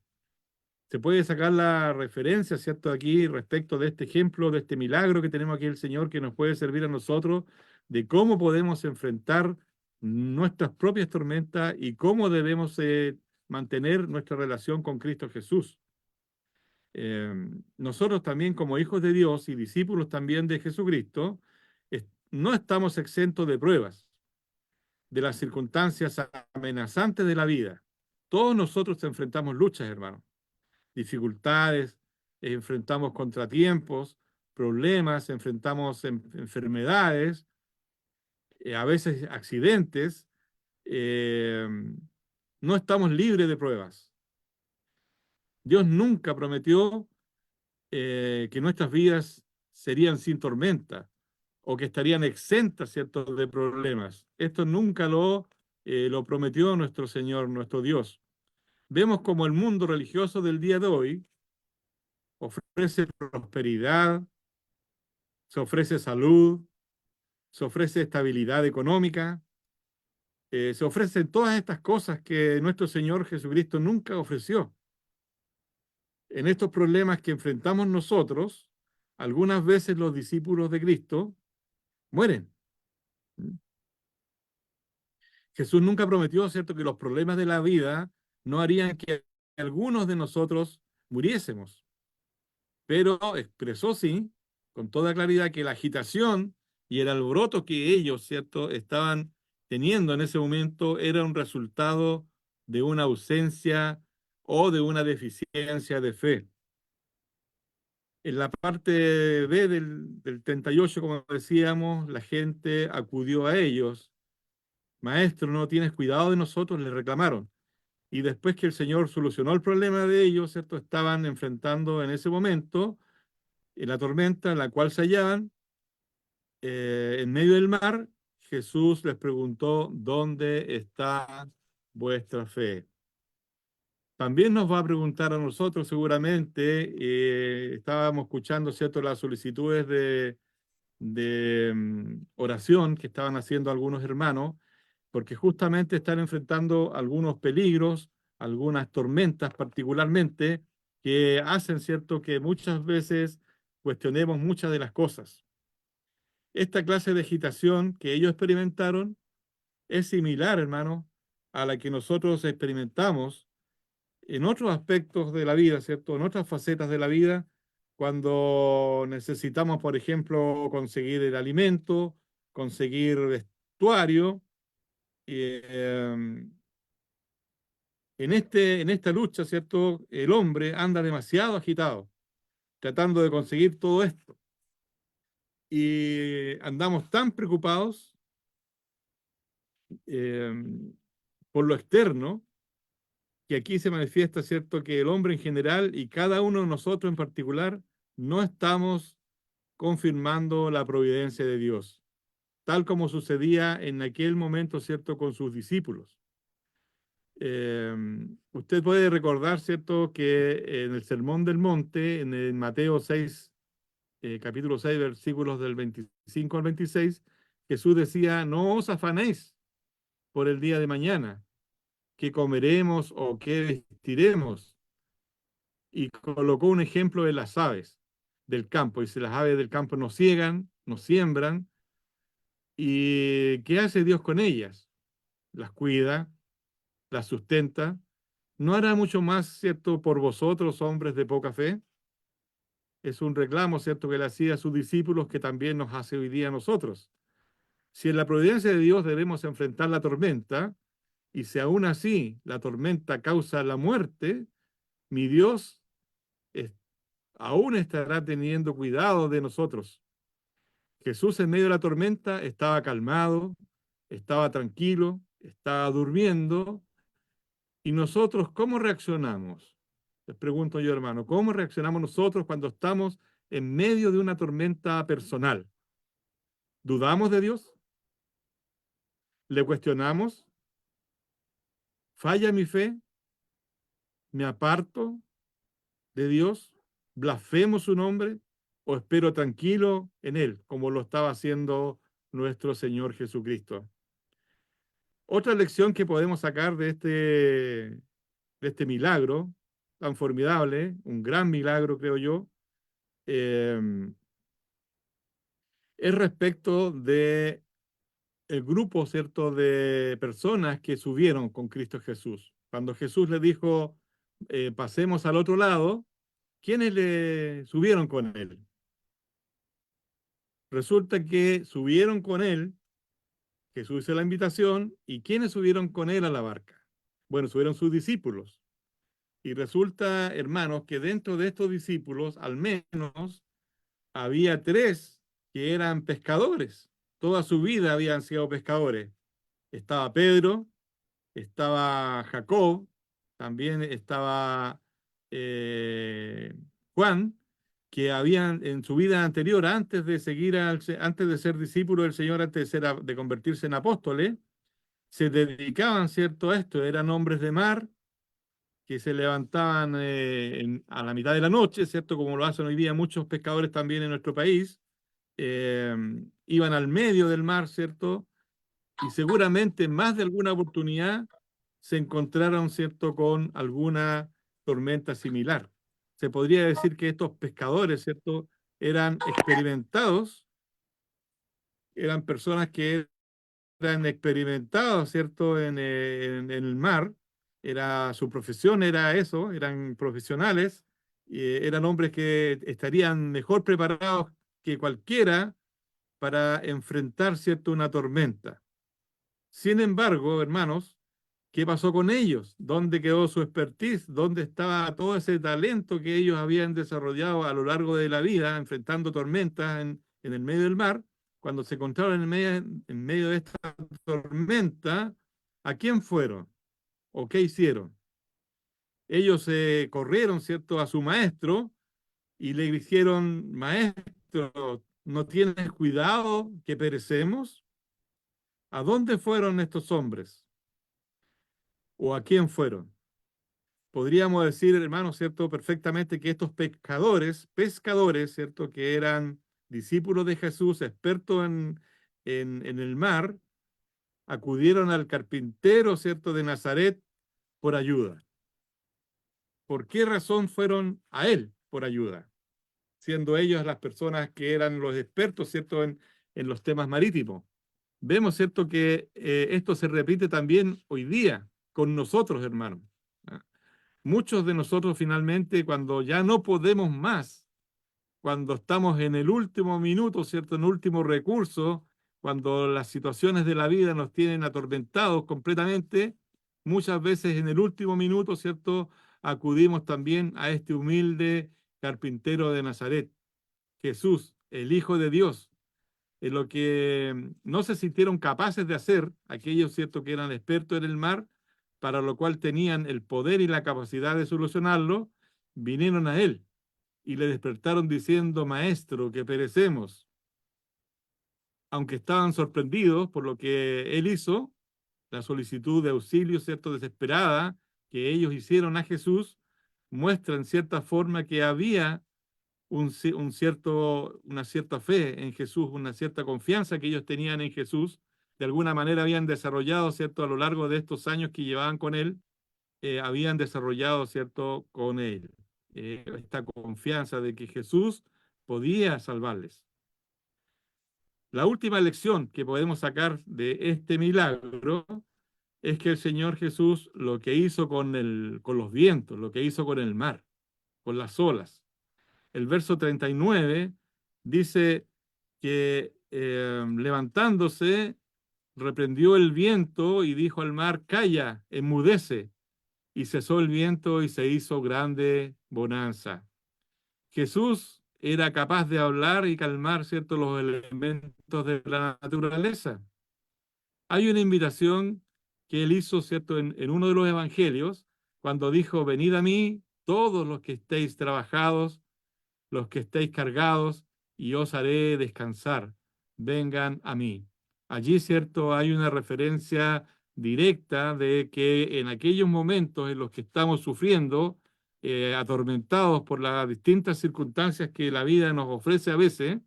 Se puede sacar la referencia, ¿cierto?, aquí respecto de este ejemplo, de este milagro que tenemos aquí el Señor, que nos puede servir a nosotros, de cómo podemos enfrentar nuestras propias tormentas y cómo debemos mantener nuestra relación con Cristo Jesús. Nosotros también, como hijos de Dios y discípulos también de Jesucristo, no estamos exentos de pruebas, de las circunstancias amenazantes de la vida. Todos nosotros enfrentamos luchas, hermanos, dificultades, enfrentamos contratiempos, problemas, enfrentamos enfermedades, a veces accidentes. No estamos libres de pruebas. Dios nunca prometió que nuestras vidas serían sin tormenta o que estarían exentas, ¿cierto?, de problemas. Esto nunca lo prometió nuestro Señor, nuestro Dios. Vemos como el mundo religioso del día de hoy ofrece prosperidad, se ofrece salud, se ofrece estabilidad económica, se ofrecen todas estas cosas que nuestro Señor Jesucristo nunca ofreció. En estos problemas que enfrentamos nosotros, algunas veces los discípulos de Cristo mueren. Jesús nunca prometió, ¿cierto?, que los problemas de la vida no harían que algunos de nosotros muriésemos, pero expresó, sí, con toda claridad, que la agitación y el alboroto que ellos, ¿cierto?, estaban teniendo en ese momento era un resultado de una ausencia o de una deficiencia de fe. En la parte B del 38, como decíamos, la gente acudió a ellos. Maestro, ¿no tienes cuidado de nosotros?, le reclamaron. Y después que el Señor solucionó el problema de ellos, ¿cierto?, estaban enfrentando en ese momento la tormenta en la cual se hallaban, en medio del mar. Jesús les preguntó: ¿dónde está vuestra fe? También nos va a preguntar a nosotros seguramente. Estábamos escuchando, ¿cierto?, las solicitudes de oración que estaban haciendo algunos hermanos, porque justamente están enfrentando algunos peligros, algunas tormentas particularmente, que hacen, ¿cierto?, que muchas veces cuestionemos muchas de las cosas. Esta clase de agitación que ellos experimentaron es similar, hermano, a la que nosotros experimentamos en otros aspectos de la vida, ¿cierto?, en otras facetas de la vida, cuando necesitamos, por ejemplo, conseguir el alimento, conseguir vestuario. En esta lucha, ¿cierto?, el hombre anda demasiado agitado, tratando de conseguir todo esto. Y andamos tan preocupados eh, por lo externo, que aquí se manifiesta, ¿cierto?, que el hombre en general y cada uno de nosotros en particular no estamos confirmando la providencia de Dios, tal como sucedía en aquel momento, ¿cierto?, con sus discípulos. Usted puede recordar, ¿cierto?, que en el Sermón del Monte, en el Mateo 6, capítulo 6, versículos del 25 al 26, Jesús decía: no os afanéis por el día de mañana, qué comeremos o qué vestiremos. Y colocó un ejemplo de las aves del campo. Dice: las aves del campo no ciegan, no siembran. ¿Y qué hace Dios con ellas? Las cuida, las sustenta. ¿No hará mucho más, cierto, por vosotros, hombres de poca fe? Es un reclamo, cierto, que le hacía a sus discípulos, que también nos hace hoy día a nosotros. Si en la providencia de Dios debemos enfrentar la tormenta, y si aún así la tormenta causa la muerte, mi Dios aún estará teniendo cuidado de nosotros. Jesús en medio de la tormenta estaba calmado, estaba tranquilo, estaba durmiendo. ¿Y nosotros cómo reaccionamos? Les pregunto yo, hermano, ¿cómo reaccionamos nosotros cuando estamos en medio de una tormenta personal? ¿Dudamos de Dios? ¿Le cuestionamos? ¿Falla mi fe? ¿Me aparto de Dios? ¿Blasfemo su nombre? ¿O espero tranquilo en Él, como lo estaba haciendo nuestro Señor Jesucristo? Otra lección que podemos sacar de este milagro tan formidable, un gran milagro, creo yo, es respecto de el grupo, ¿cierto?, de personas que subieron con Cristo Jesús. Cuando Jesús le dijo: pasemos al otro lado, ¿quiénes le subieron con él? Resulta que subieron con él, Jesús hizo la invitación, ¿y quiénes subieron con él a la barca? Bueno, subieron sus discípulos. Y resulta, hermanos, que dentro de estos discípulos, al menos, había 3 que eran pescadores. Toda su vida habían sido pescadores. Estaba Pedro, estaba Jacob, también estaba Juan, que habían en su vida anterior, antes de antes de ser discípulos del Señor, antes de convertirse en apóstoles, se dedicaban, ¿cierto?, a esto. Eran hombres de mar, que se levantaban a la mitad de la noche, ¿cierto? Como lo hacen hoy día muchos pescadores también en nuestro país, iban al medio del mar, ¿cierto? Y seguramente en más de alguna oportunidad se encontraron, ¿cierto?, con alguna tormenta similar. Se podría decir que estos pescadores, ¿cierto?, eran experimentados, eran personas que eran experimentados, ¿cierto?, en el mar. Su profesión era eso, eran profesionales, eran hombres que estarían mejor preparados que cualquiera para enfrentar, ¿cierto?, una tormenta. Sin embargo, hermanos, ¿qué pasó con ellos? ¿Dónde quedó su expertise? ¿Dónde estaba todo ese talento que ellos habían desarrollado a lo largo de la vida, enfrentando tormentas en el medio del mar? Cuando se encontraron en medio de esta tormenta, ¿a quién fueron? ¿O qué hicieron? Ellos corrieron, ¿cierto?, a su maestro y le dijeron, maestro, ¿no tienes cuidado que perecemos? ¿A dónde fueron estos hombres? ¿O a quién fueron? Podríamos decir, hermano, ¿cierto?, perfectamente que estos pescadores, ¿cierto?, que eran discípulos de Jesús, expertos en el mar, acudieron al carpintero, ¿cierto?, de Nazaret por ayuda. ¿Por qué razón fueron a él por ayuda? Siendo ellos las personas que eran los expertos, ¿cierto?, en los temas marítimos. Vemos, ¿cierto?, que esto se repite también hoy día con nosotros, hermanos. Muchos de nosotros finalmente, cuando ya no podemos más, cuando estamos en el último minuto, ¿cierto?, en el último recurso, cuando las situaciones de la vida nos tienen atormentados completamente, muchas veces en el último minuto, ¿cierto?, acudimos también a este humilde carpintero de Nazaret, Jesús, el Hijo de Dios, en lo que no se sintieron capaces de hacer aquellos, ¿cierto?, que eran expertos en el mar, para lo cual tenían el poder y la capacidad de solucionarlo, vinieron a él y le despertaron diciendo, maestro, que perecemos. Aunque estaban sorprendidos por lo que él hizo, la solicitud de auxilio, ¿cierto?, desesperada que ellos hicieron a Jesús, muestra en cierta forma que había una cierta fe en Jesús, una cierta confianza que ellos tenían en Jesús. De alguna manera habían desarrollado, ¿cierto?, a lo largo de estos años que llevaban con él, habían desarrollado, ¿cierto?, con él esta confianza de que Jesús podía salvarles. La última lección que podemos sacar de este milagro es que el Señor Jesús lo que hizo con los vientos, lo que hizo con el mar, con las olas. El verso 39 dice que levantándose, reprendió el viento y dijo al mar, calla, enmudece. Y cesó el viento y se hizo grande bonanza. Jesús era capaz de hablar y calmar, ¿cierto?, los elementos de la naturaleza. Hay una invitación que él hizo, ¿cierto?, en uno de los evangelios, cuando dijo, venid a mí, todos los que estéis trabajados, los que estéis cargados, y os haré descansar. Vengan a mí. Allí, ¿cierto?, hay una referencia directa de que en aquellos momentos en los que estamos sufriendo, atormentados por las distintas circunstancias que la vida nos ofrece a veces,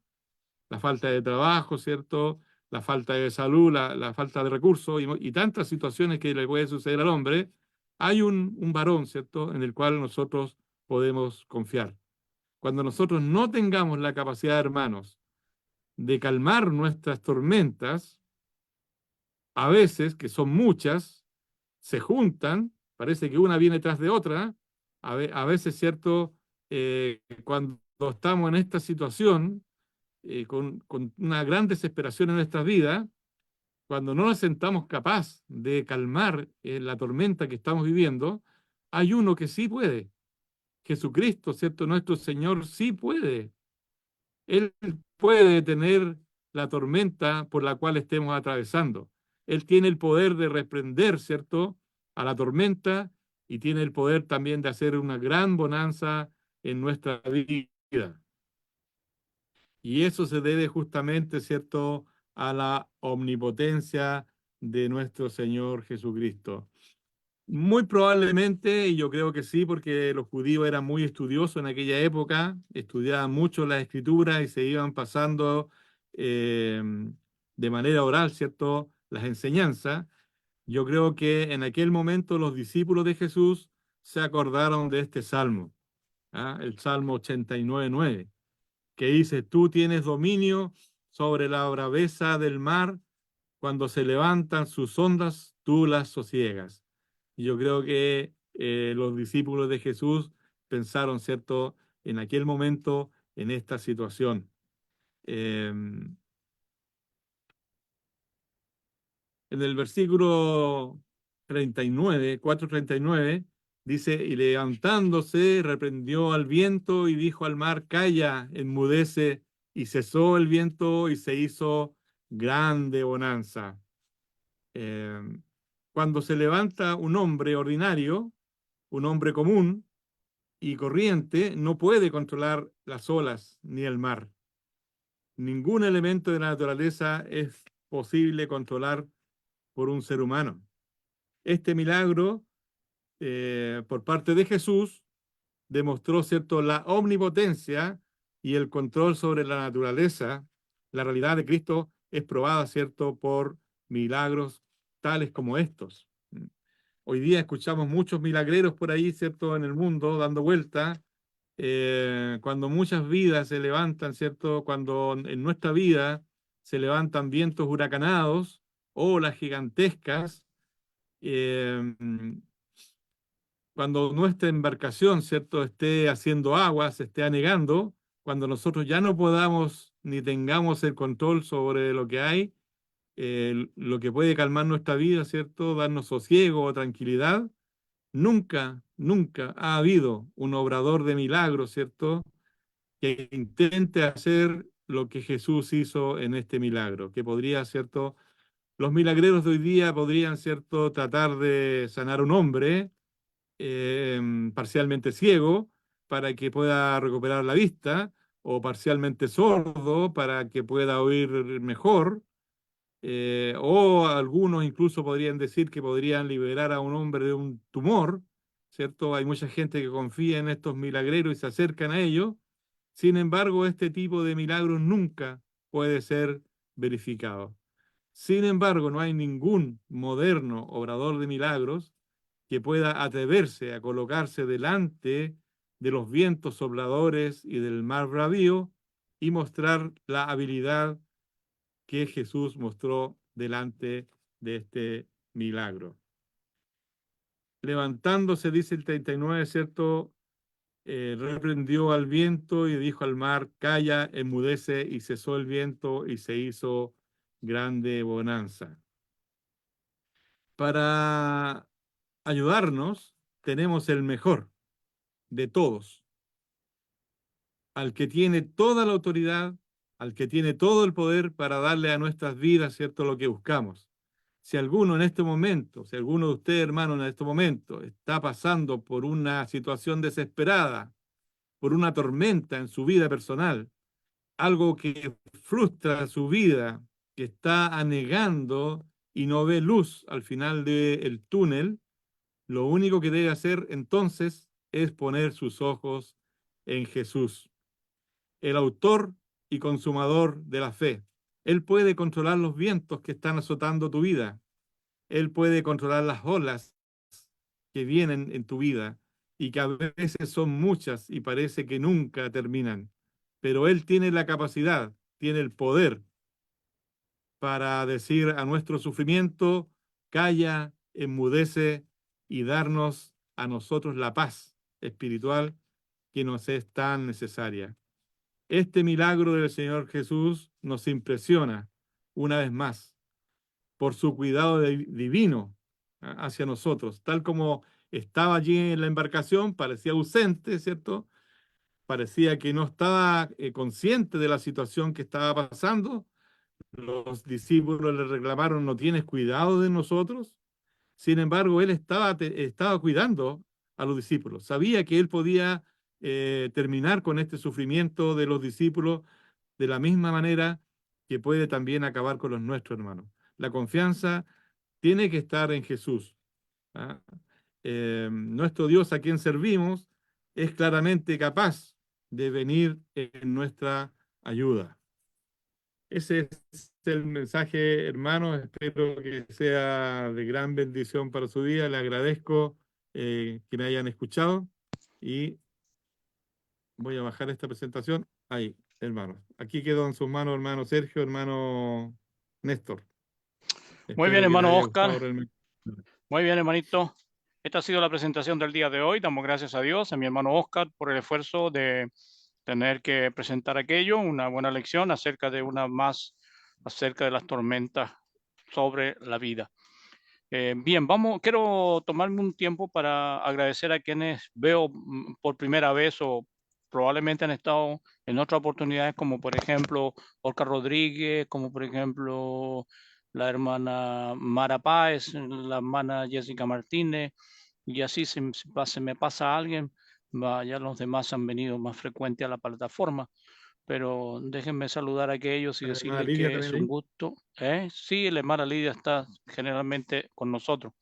la falta de trabajo, ¿cierto?, la falta de salud, la falta de recursos y tantas situaciones que le puede suceder al hombre, hay un varón, ¿cierto?, en el cual nosotros podemos confiar. Cuando nosotros no tengamos la capacidad, hermanos, de calmar nuestras tormentas, a veces, que son muchas, se juntan, parece que una viene tras de otra, a veces, ¿cierto?, cuando estamos en esta situación, con una gran desesperación en nuestras vidas, cuando no nos sentamos capaz de calmar la tormenta que estamos viviendo, hay uno que sí puede. Jesucristo, ¿cierto? Nuestro Señor sí puede. Él puede detener la tormenta por la cual estemos atravesando. Él tiene el poder de reprender, ¿cierto?, a la tormenta y tiene el poder también de hacer una gran bonanza en nuestra vida. Y eso se debe justamente, ¿cierto?, a la omnipotencia de nuestro Señor Jesucristo. Muy probablemente, y yo creo que sí, porque los judíos eran muy estudiosos en aquella época, estudiaban mucho las escrituras y se iban pasando eh, de manera oral, ¿cierto?, las enseñanzas. Yo creo que en aquel momento los discípulos de Jesús se acordaron de este salmo, ¿ah? El Salmo 89:9, que dice: tú tienes dominio sobre la braveza del mar, cuando se levantan sus ondas, tú las sosiegas. Y yo creo que los discípulos de Jesús pensaron, ¿cierto?, en aquel momento, en esta situación. En el versículo 39, 4:39, dice: y levantándose, reprendió al viento y dijo al mar: calla, enmudece. Y cesó el viento y se hizo grande bonanza. Eh, Cuando se levanta un hombre ordinario, un hombre común y corriente, no puede controlar las olas ni el mar. Ningún elemento de la naturaleza es posible controlar por un ser humano. Este milagro, por parte de Jesús, demostró, ¿cierto?, la omnipotencia y el control sobre la naturaleza. La realidad de Cristo es probada, ¿cierto?, por milagros tales como estos. Hoy día escuchamos muchos milagreros por ahí, ¿cierto?, en el mundo, dando vuelta, cuando muchas vidas se levantan, ¿cierto?, cuando en nuestra vida se levantan vientos huracanados, olas gigantescas, eh, cuando nuestra embarcación, ¿cierto?, esté haciendo agua, se esté anegando, cuando nosotros ya no podamos ni tengamos el control sobre lo que hay, lo que puede calmar nuestra vida, ¿cierto?, darnos sosiego o tranquilidad. Nunca, nunca ha habido un obrador de milagros, ¿cierto?, que intente hacer lo que Jesús hizo en este milagro, que podría, ¿cierto? Los milagreros de hoy día podrían, ¿cierto?, tratar de sanar a un hombre parcialmente ciego para que pueda recuperar la vista, o parcialmente sordo para que pueda oír mejor, o algunos incluso podrían decir que podrían liberar a un hombre de un tumor, ¿cierto? Hay mucha gente que confía en estos milagreros y se acercan a ellos. Sin embargo, este tipo de milagros nunca puede ser verificado. Sin embargo, no hay ningún moderno obrador de milagros que pueda atreverse a colocarse delante de los vientos sopladores y del mar bravío y mostrar la habilidad que Jesús mostró delante de este milagro. Levantándose, dice el 39, ¿cierto?, reprendió al viento y dijo al mar: calla, enmudece, y cesó el viento y se hizo grande bonanza. Para ayudarnos, tenemos el mejor de todos, al que tiene toda la autoridad, al que tiene todo el poder para darle a nuestras vidas, ¿cierto?, lo que buscamos. Si alguno en este momento, si alguno de ustedes, hermano, en este momento está pasando por una situación desesperada, por una tormenta en su vida personal, algo que frustra su vida, que está anegando y no ve luz al final del túnel, lo único que debe hacer entonces es poner sus ojos en Jesús, el autor y consumador de la fe. Él puede controlar los vientos que están azotando tu vida. Él puede controlar las olas que vienen en tu vida y que a veces son muchas y parece que nunca terminan. Pero Él tiene la capacidad, tiene el poder para decir a nuestro sufrimiento: calla, enmudece, y darnos a nosotros la paz espiritual que nos es tan necesaria. Este milagro del Señor Jesús nos impresiona una vez más por su cuidado divino hacia nosotros. Tal como estaba allí en la embarcación, parecía ausente, ¿cierto? Parecía que no estaba consciente de la situación que estaba pasando. Los discípulos le reclamaron: ¿no tienes cuidado de nosotros? Sin embargo, él estaba cuidando a los discípulos. Sabía que él podía terminar con este sufrimiento de los discípulos de la misma manera que puede también acabar con los nuestros, hermanos. La confianza tiene que estar en Jesús, ¿ah? nuestro Dios a quien servimos es claramente capaz de venir en nuestra ayuda. Ese es el mensaje, hermanos. Espero que sea de gran bendición para su día. Le agradezco que me hayan escuchado y voy a bajar esta presentación. Ahí, hermanos. Aquí quedó en sus manos, hermano Sergio, hermano Néstor. Muy bien, Espero que les hermano haya Oscar. gustado realmente. Muy bien, hermanito. Esta ha sido la presentación del día de hoy. Damos gracias a Dios, a mi hermano Oscar, por el esfuerzo de tener que presentar aquello, una buena lección acerca de acerca de las tormentas sobre la vida. Bien, quiero tomarme un tiempo para agradecer a quienes veo por primera vez o probablemente han estado en otras oportunidades, como por ejemplo Oscar Rodríguez, como por ejemplo la hermana Mara Páez, la hermana Jessica Martínez, y así se me pasa a alguien, ya los demás han venido más frecuente a la plataforma, pero déjenme saludar a aquellos y La hermana decirles Lidia que es también un ahí. gusto. Sí, la hermana Lidia está generalmente con nosotros.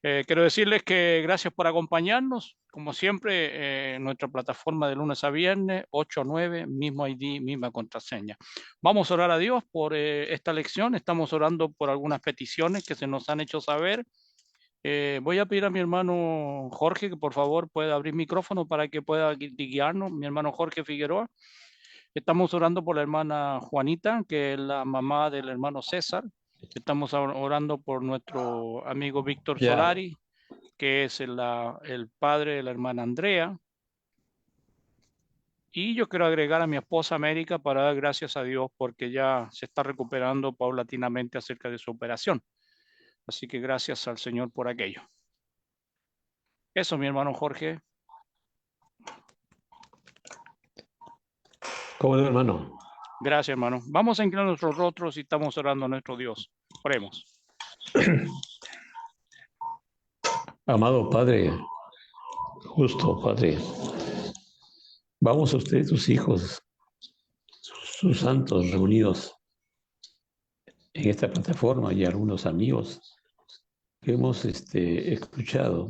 Quiero decirles que gracias por acompañarnos. Como siempre, nuestra plataforma de lunes a viernes, 8 a 9, mismo ID, misma contraseña. Vamos a orar a Dios por esta lección. Estamos orando por algunas peticiones que se nos han hecho saber. Voy a pedir a mi hermano Jorge que por favor pueda abrir micrófono para que pueda guiarnos. Mi hermano Jorge Figueroa. Estamos orando por la hermana Juanita, que es la mamá del hermano César. Estamos orando por nuestro amigo Víctor Solari, que es el padre de la hermana Andrea. Y yo quiero agregar a mi esposa América para dar gracias a Dios porque ya se está recuperando paulatinamente acerca de su operación. Así que gracias al Señor por aquello. Eso, mi hermano Jorge. ¿Cómo no, hermano? Gracias, hermano. Vamos a inclinar nuestros rostros y estamos orando a nuestro Dios. Oremos. Amado Padre, justo Padre, vamos a ustedes, sus hijos, sus santos reunidos en esta plataforma y algunos amigos que hemos escuchado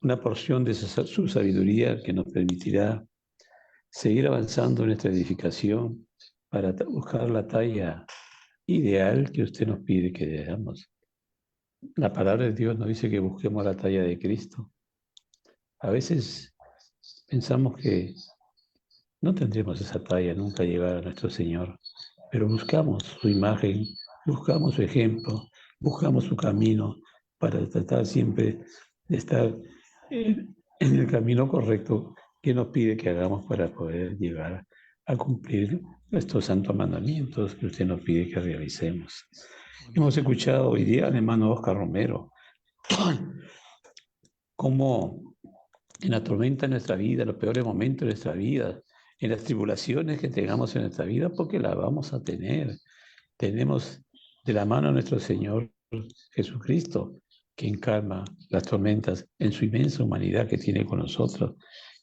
una porción de su sabiduría que nos permitirá seguir avanzando en nuestra edificación para buscar la talla ideal que usted nos pide que dejamos. La palabra de Dios nos dice que busquemos la talla de Cristo. A veces pensamos que no tendremos esa talla, nunca llegar a nuestro Señor, pero buscamos su imagen, buscamos su ejemplo, buscamos su camino para tratar siempre de estar en el camino correcto que nos pide que hagamos para poder llegar a cumplir estos santos mandamientos que usted nos pide que realicemos. Hemos escuchado hoy día al hermano Oscar Romero cómo en la tormenta de nuestra vida, en los peores momentos de nuestra vida, en las tribulaciones que tengamos en nuestra vida, porque las vamos a tener. Tenemos de la mano a nuestro Señor Jesucristo, quien calma las tormentas en su inmensa humanidad que tiene con nosotros,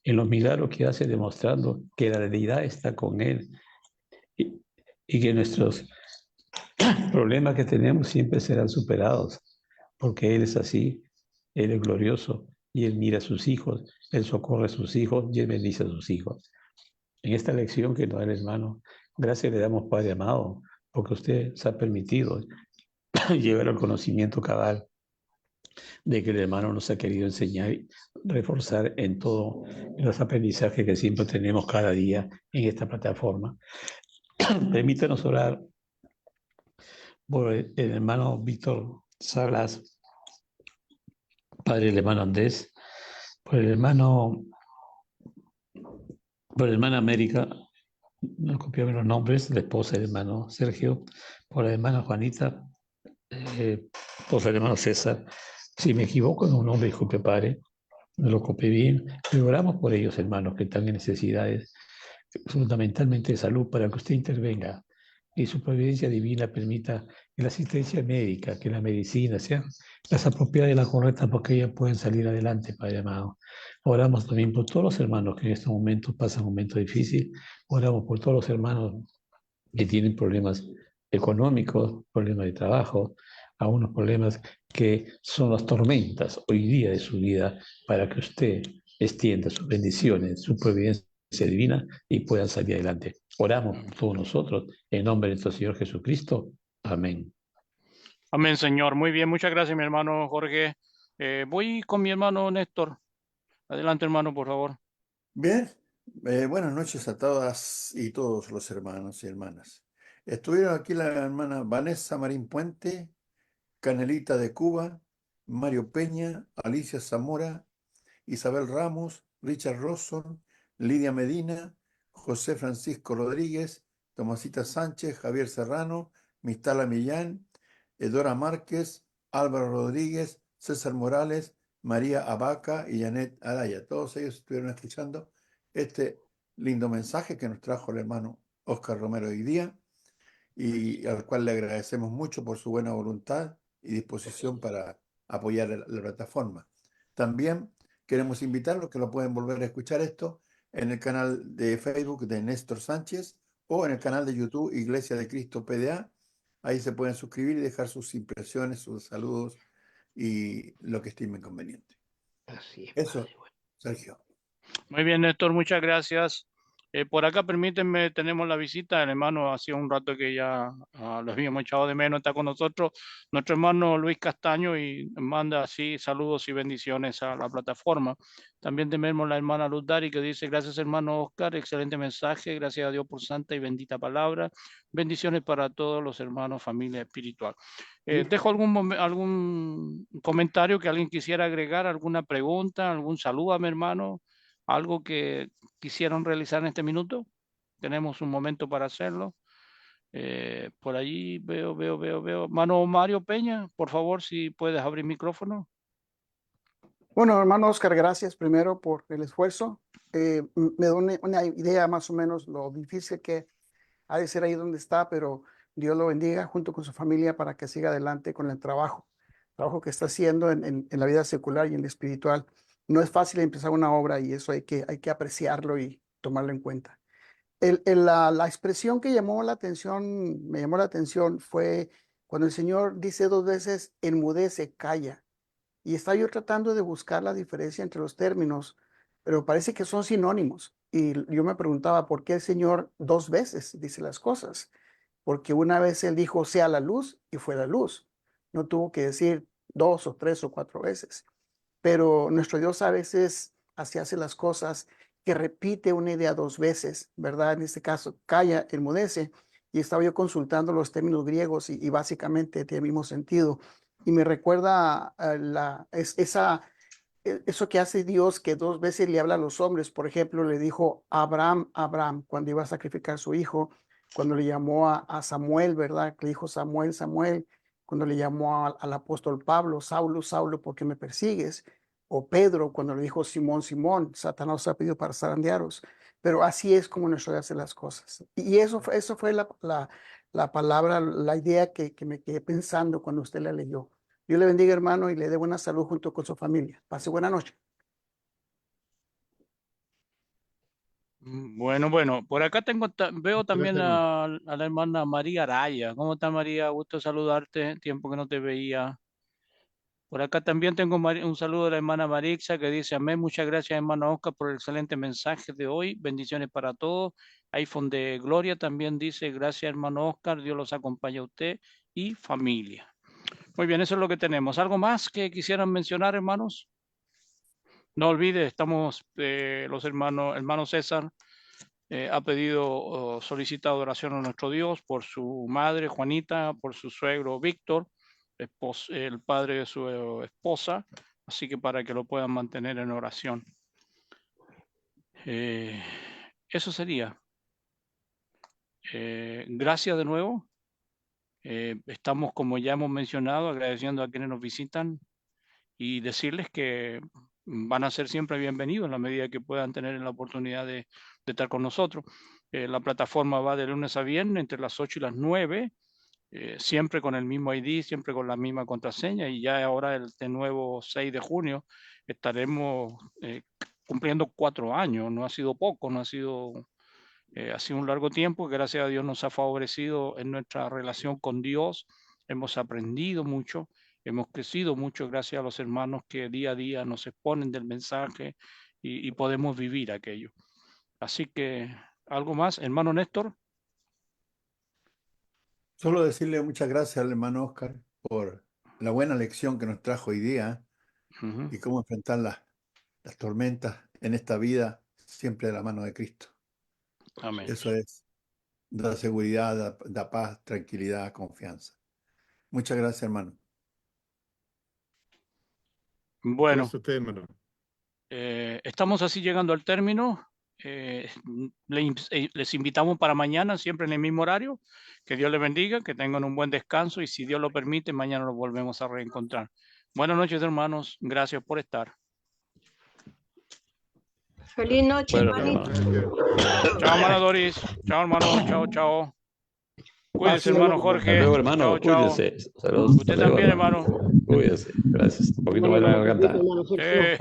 en los milagros que hace demostrando que la realidad está con Él y que nuestros problemas que tenemos siempre serán superados, porque Él es así, Él es glorioso y Él mira a sus hijos, Él socorre a sus hijos y Él bendice a sus hijos. En esta lección que nos da el hermano, gracias le damos, Padre amado, porque usted se ha permitido llegar al conocimiento cabal de que el hermano nos ha querido enseñar y reforzar en todos los aprendizajes que siempre tenemos cada día en esta plataforma. Permítanos orar por el hermano Víctor Salas, padre del hermano Andrés, por la hermana América, no copiamos los nombres, la esposa del hermano Sergio, por la hermana Juanita, esposa del hermano César. Si me equivoco en un nombre, disculpe, padre, no lo copié bien, pero oramos por ellos, hermanos, que están en necesidades fundamentalmente de salud, para que usted intervenga y su providencia divina permita que la asistencia médica, que la medicina sean las apropiadas y las correctas, porque ellas pueden salir adelante, Padre amado. Oramos también por todos los hermanos que en estos momentos pasan un momento difícil. Oramos por todos los hermanos que tienen problemas económicos, problemas de trabajo. a unos problemas que son las tormentas hoy día de su vida, para que usted extienda sus bendiciones, su providencia divina y puedan salir adelante. Oramos por todos nosotros en nombre de nuestro Señor Jesucristo. Amén. Amén, Señor. Muy bien, muchas gracias, mi hermano Jorge. Voy con mi hermano Néstor. Adelante, hermano, por favor. Bien, buenas noches a todas y todos los hermanos y hermanas. Estuvieron aquí la hermana Vanessa Marín Puente, Canelita de Cuba, Mario Peña, Alicia Zamora, Isabel Ramos, Richard Rosson, Lidia Medina, José Francisco Rodríguez, Tomasita Sánchez, Javier Serrano, Mistala Millán, Edora Márquez, Álvaro Rodríguez, César Morales, María Abaca y Janet Araya. Todos ellos estuvieron escuchando este lindo mensaje que nos trajo el hermano Óscar Romero hoy día y al cual le agradecemos mucho por su buena voluntad y disposición para apoyar la plataforma. También queremos invitarlos que lo pueden volver a escuchar esto en el canal de Facebook de Néstor Sánchez o en el canal de YouTube Iglesia de Cristo PDA. Ahí se pueden suscribir y dejar sus impresiones, sus saludos y lo que estimen conveniente. Así es, Eso, padre. Bueno, Sergio. Muy bien, Néstor, muchas gracias. Por acá, permítanme, tenemos la visita del hermano, hacía un rato que ya lo habíamos echado de menos, está con nosotros nuestro hermano Luis Castaño y manda así saludos y bendiciones a la plataforma. También tenemos la hermana Luz Dari que dice, gracias hermano Oscar, excelente mensaje, gracias a Dios por santa y bendita palabra, bendiciones para todos los hermanos, familia espiritual. Dejo algún comentario que alguien quisiera agregar, alguna pregunta, algún saludo a mi hermano, algo que quisieron realizar en este minuto. Tenemos un momento para hacerlo. Por allí veo. Mano Mario Peña, por favor, si puedes abrir micrófono. Bueno, hermano Oscar, gracias primero por el esfuerzo. Me da una idea más o menos lo difícil que ha de ser ahí donde está, pero Dios lo bendiga junto con su familia para que siga adelante con el trabajo que está haciendo en la vida secular y en la espiritual. No es fácil empezar una obra y eso hay que apreciarlo y tomarlo en cuenta. La expresión que me llamó la atención fue cuando el Señor dice 2 veces, enmudece, calla. Y estaba yo tratando de buscar la diferencia entre los términos, pero parece que son sinónimos. Y yo me preguntaba, ¿por qué el Señor 2 veces dice las cosas? Porque una vez Él dijo, sea la luz, y fue la luz. No tuvo que decir 2 o 3 o 4 veces. Pero nuestro Dios a veces así hace las cosas, que repite una idea 2 veces, ¿verdad? En este caso, calla, enmudece. Y estaba yo consultando los términos griegos y básicamente tiene el mismo sentido. Y me recuerda eso que hace Dios, que 2 veces le habla a los hombres. Por ejemplo, le dijo a Abraham, cuando iba a sacrificar a su hijo, cuando le llamó a Samuel, ¿verdad? Le dijo Samuel, Samuel, cuando le llamó al apóstol Pablo, Saulo, Saulo, ¿por qué me persigues? O Pedro, cuando le dijo Simón, Simón, Satanás ha pedido para zarandearos. Pero así es como nuestro Dios hace las cosas. Y eso fue la palabra, la idea que me quedé pensando cuando usted la leyó. Dios le bendiga, hermano, y le dé buena salud junto con su familia. Pase buena noche. Bueno, por acá veo también Gracias, a la hermana María Araya. ¿Cómo está María? Gusto saludarte, tiempo que no te veía. Por acá también tengo un saludo de la hermana Marixa que dice, amén, muchas gracias hermano Oscar por el excelente mensaje de hoy, bendiciones para todos. iPhone de Gloria también dice, gracias hermano Oscar, Dios los acompañe a usted y familia. Muy bien, eso es lo que tenemos. ¿Algo más que quisieran mencionar, hermanos? No olvide, estamos, los hermano César ha pedido, solicitado oración a nuestro Dios por su madre Juanita, por su suegro Víctor, el padre de su esposa, así que para que lo puedan mantener en oración. Eso sería. Gracias de nuevo. Estamos, como ya hemos mencionado, agradeciendo a quienes nos visitan y decirles que van a ser siempre bienvenidos en la medida que puedan tener la oportunidad de estar con nosotros. La plataforma va de lunes a viernes entre las 8 y las 9, siempre con el mismo ID, siempre con la misma contraseña, y ya ahora el nuevo 6 de junio estaremos cumpliendo 4 años. No ha sido poco, no ha sido, ha sido un largo tiempo. Gracias a Dios nos ha favorecido en nuestra relación con Dios hemos aprendido mucho, hemos crecido mucho gracias a los hermanos que día a día nos exponen del mensaje y podemos vivir aquello. Así que, ¿algo más, hermano Néstor? Solo decirle muchas gracias al hermano Oscar por la buena lección que nos trajo hoy día Ujú. y cómo enfrentar las tormentas en esta vida siempre de la mano de Cristo. Amén. Eso es, da seguridad, da paz, tranquilidad, confianza. Muchas gracias, hermano. Bueno, Gracias a usted, hermano. estamos así llegando al término. Les invitamos para mañana, siempre en el mismo horario. Que Dios les bendiga, que tengan un buen descanso y si Dios lo permite, mañana nos volvemos a reencontrar. Buenas noches, hermanos. Gracias por estar. Feliz noche, Bueno, hermanito. hermano. Chao, hermana Doris. Chao, hermano. Chao, chao. Cuídese, Así, hermano hermano. Jorge. Hasta luego, hermano. Chao, chao. Cuídese. Saludos. Usted Hasta luego, también, hermano. Cuídese. Gracias. Un poquito más de la garganta.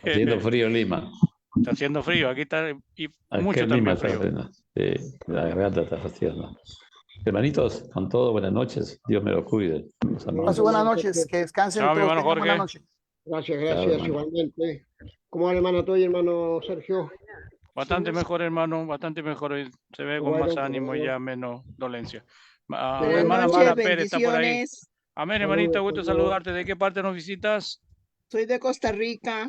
Haciendo frío en Lima. Está haciendo frío. Aquí está y Aquí mucho en Lima también está frío. apenas. Sí, la garganta está fastidiando. Hermanitos, con todo, buenas noches. Dios me lo cuide. Los amamos. Pase buenas noches, que descansen Chao, mi todos, hermano tengan buena Jorge. noche. Gracias, Chao, gracias, hermano. igualmente. ¿Cómo va el hermano tuyo, hermano Sergio? Bastante mejor, hermano. Bastante mejor. Se ve con Bueno, más ánimo y bueno. ya menos dolencia. Buenas Hermana noches, Mara Pérez está por ahí. bendiciones. Amén, Saludos, hermanita. Gusto saludos. saludarte. ¿De qué parte nos visitas? Soy de Costa Rica.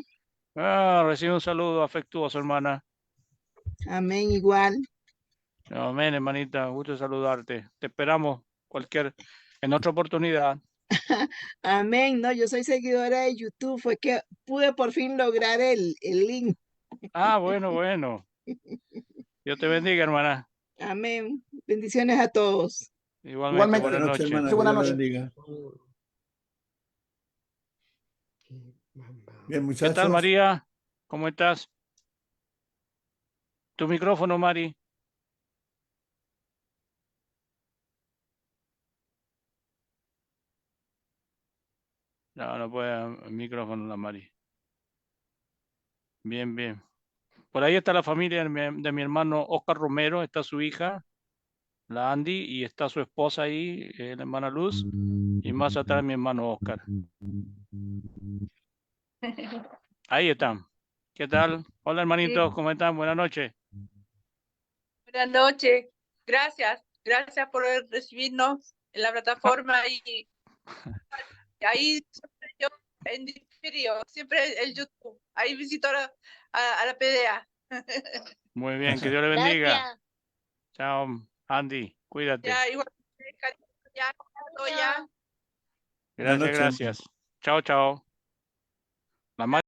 Recibe un saludo afectuoso, hermana. Amén, igual. Amén, hermanita. Gusto saludarte. Te esperamos en otra oportunidad. Amén. No, yo soy seguidora de YouTube. Fue que pude por fin lograr el link. Bueno, bueno. Dios te bendiga, hermana. Amén. Bendiciones a todos. Igualmente, Igualmente. buenas Buenas noches, noches. hermana. Sí, buenas Que Dios la noches. bendiga. Bien, ¿Qué tal, muchachos. María? ¿Cómo estás? Tu micrófono, Mari. No puede el micrófono, la Mari. Bien, bien. Por ahí está la familia de mi hermano Oscar Romero, está su hija, la Andy, y está su esposa ahí, la hermana Luz, y más atrás mi hermano Oscar. Ahí están. ¿Qué tal? Hola, hermanitos, ¿cómo están? Buenas noches. Buenas noches. Gracias. Gracias por recibirnos en la plataforma y ahí siempre yo en diferido, siempre el YouTube. Ahí visito a la PDA. Muy bien, que Dios le bendiga. Gracias. Chao, Andy, cuídate. Ya, igual. Ya, ya. Buenas Gracias, noches. gracias. Chao, chao. La Mari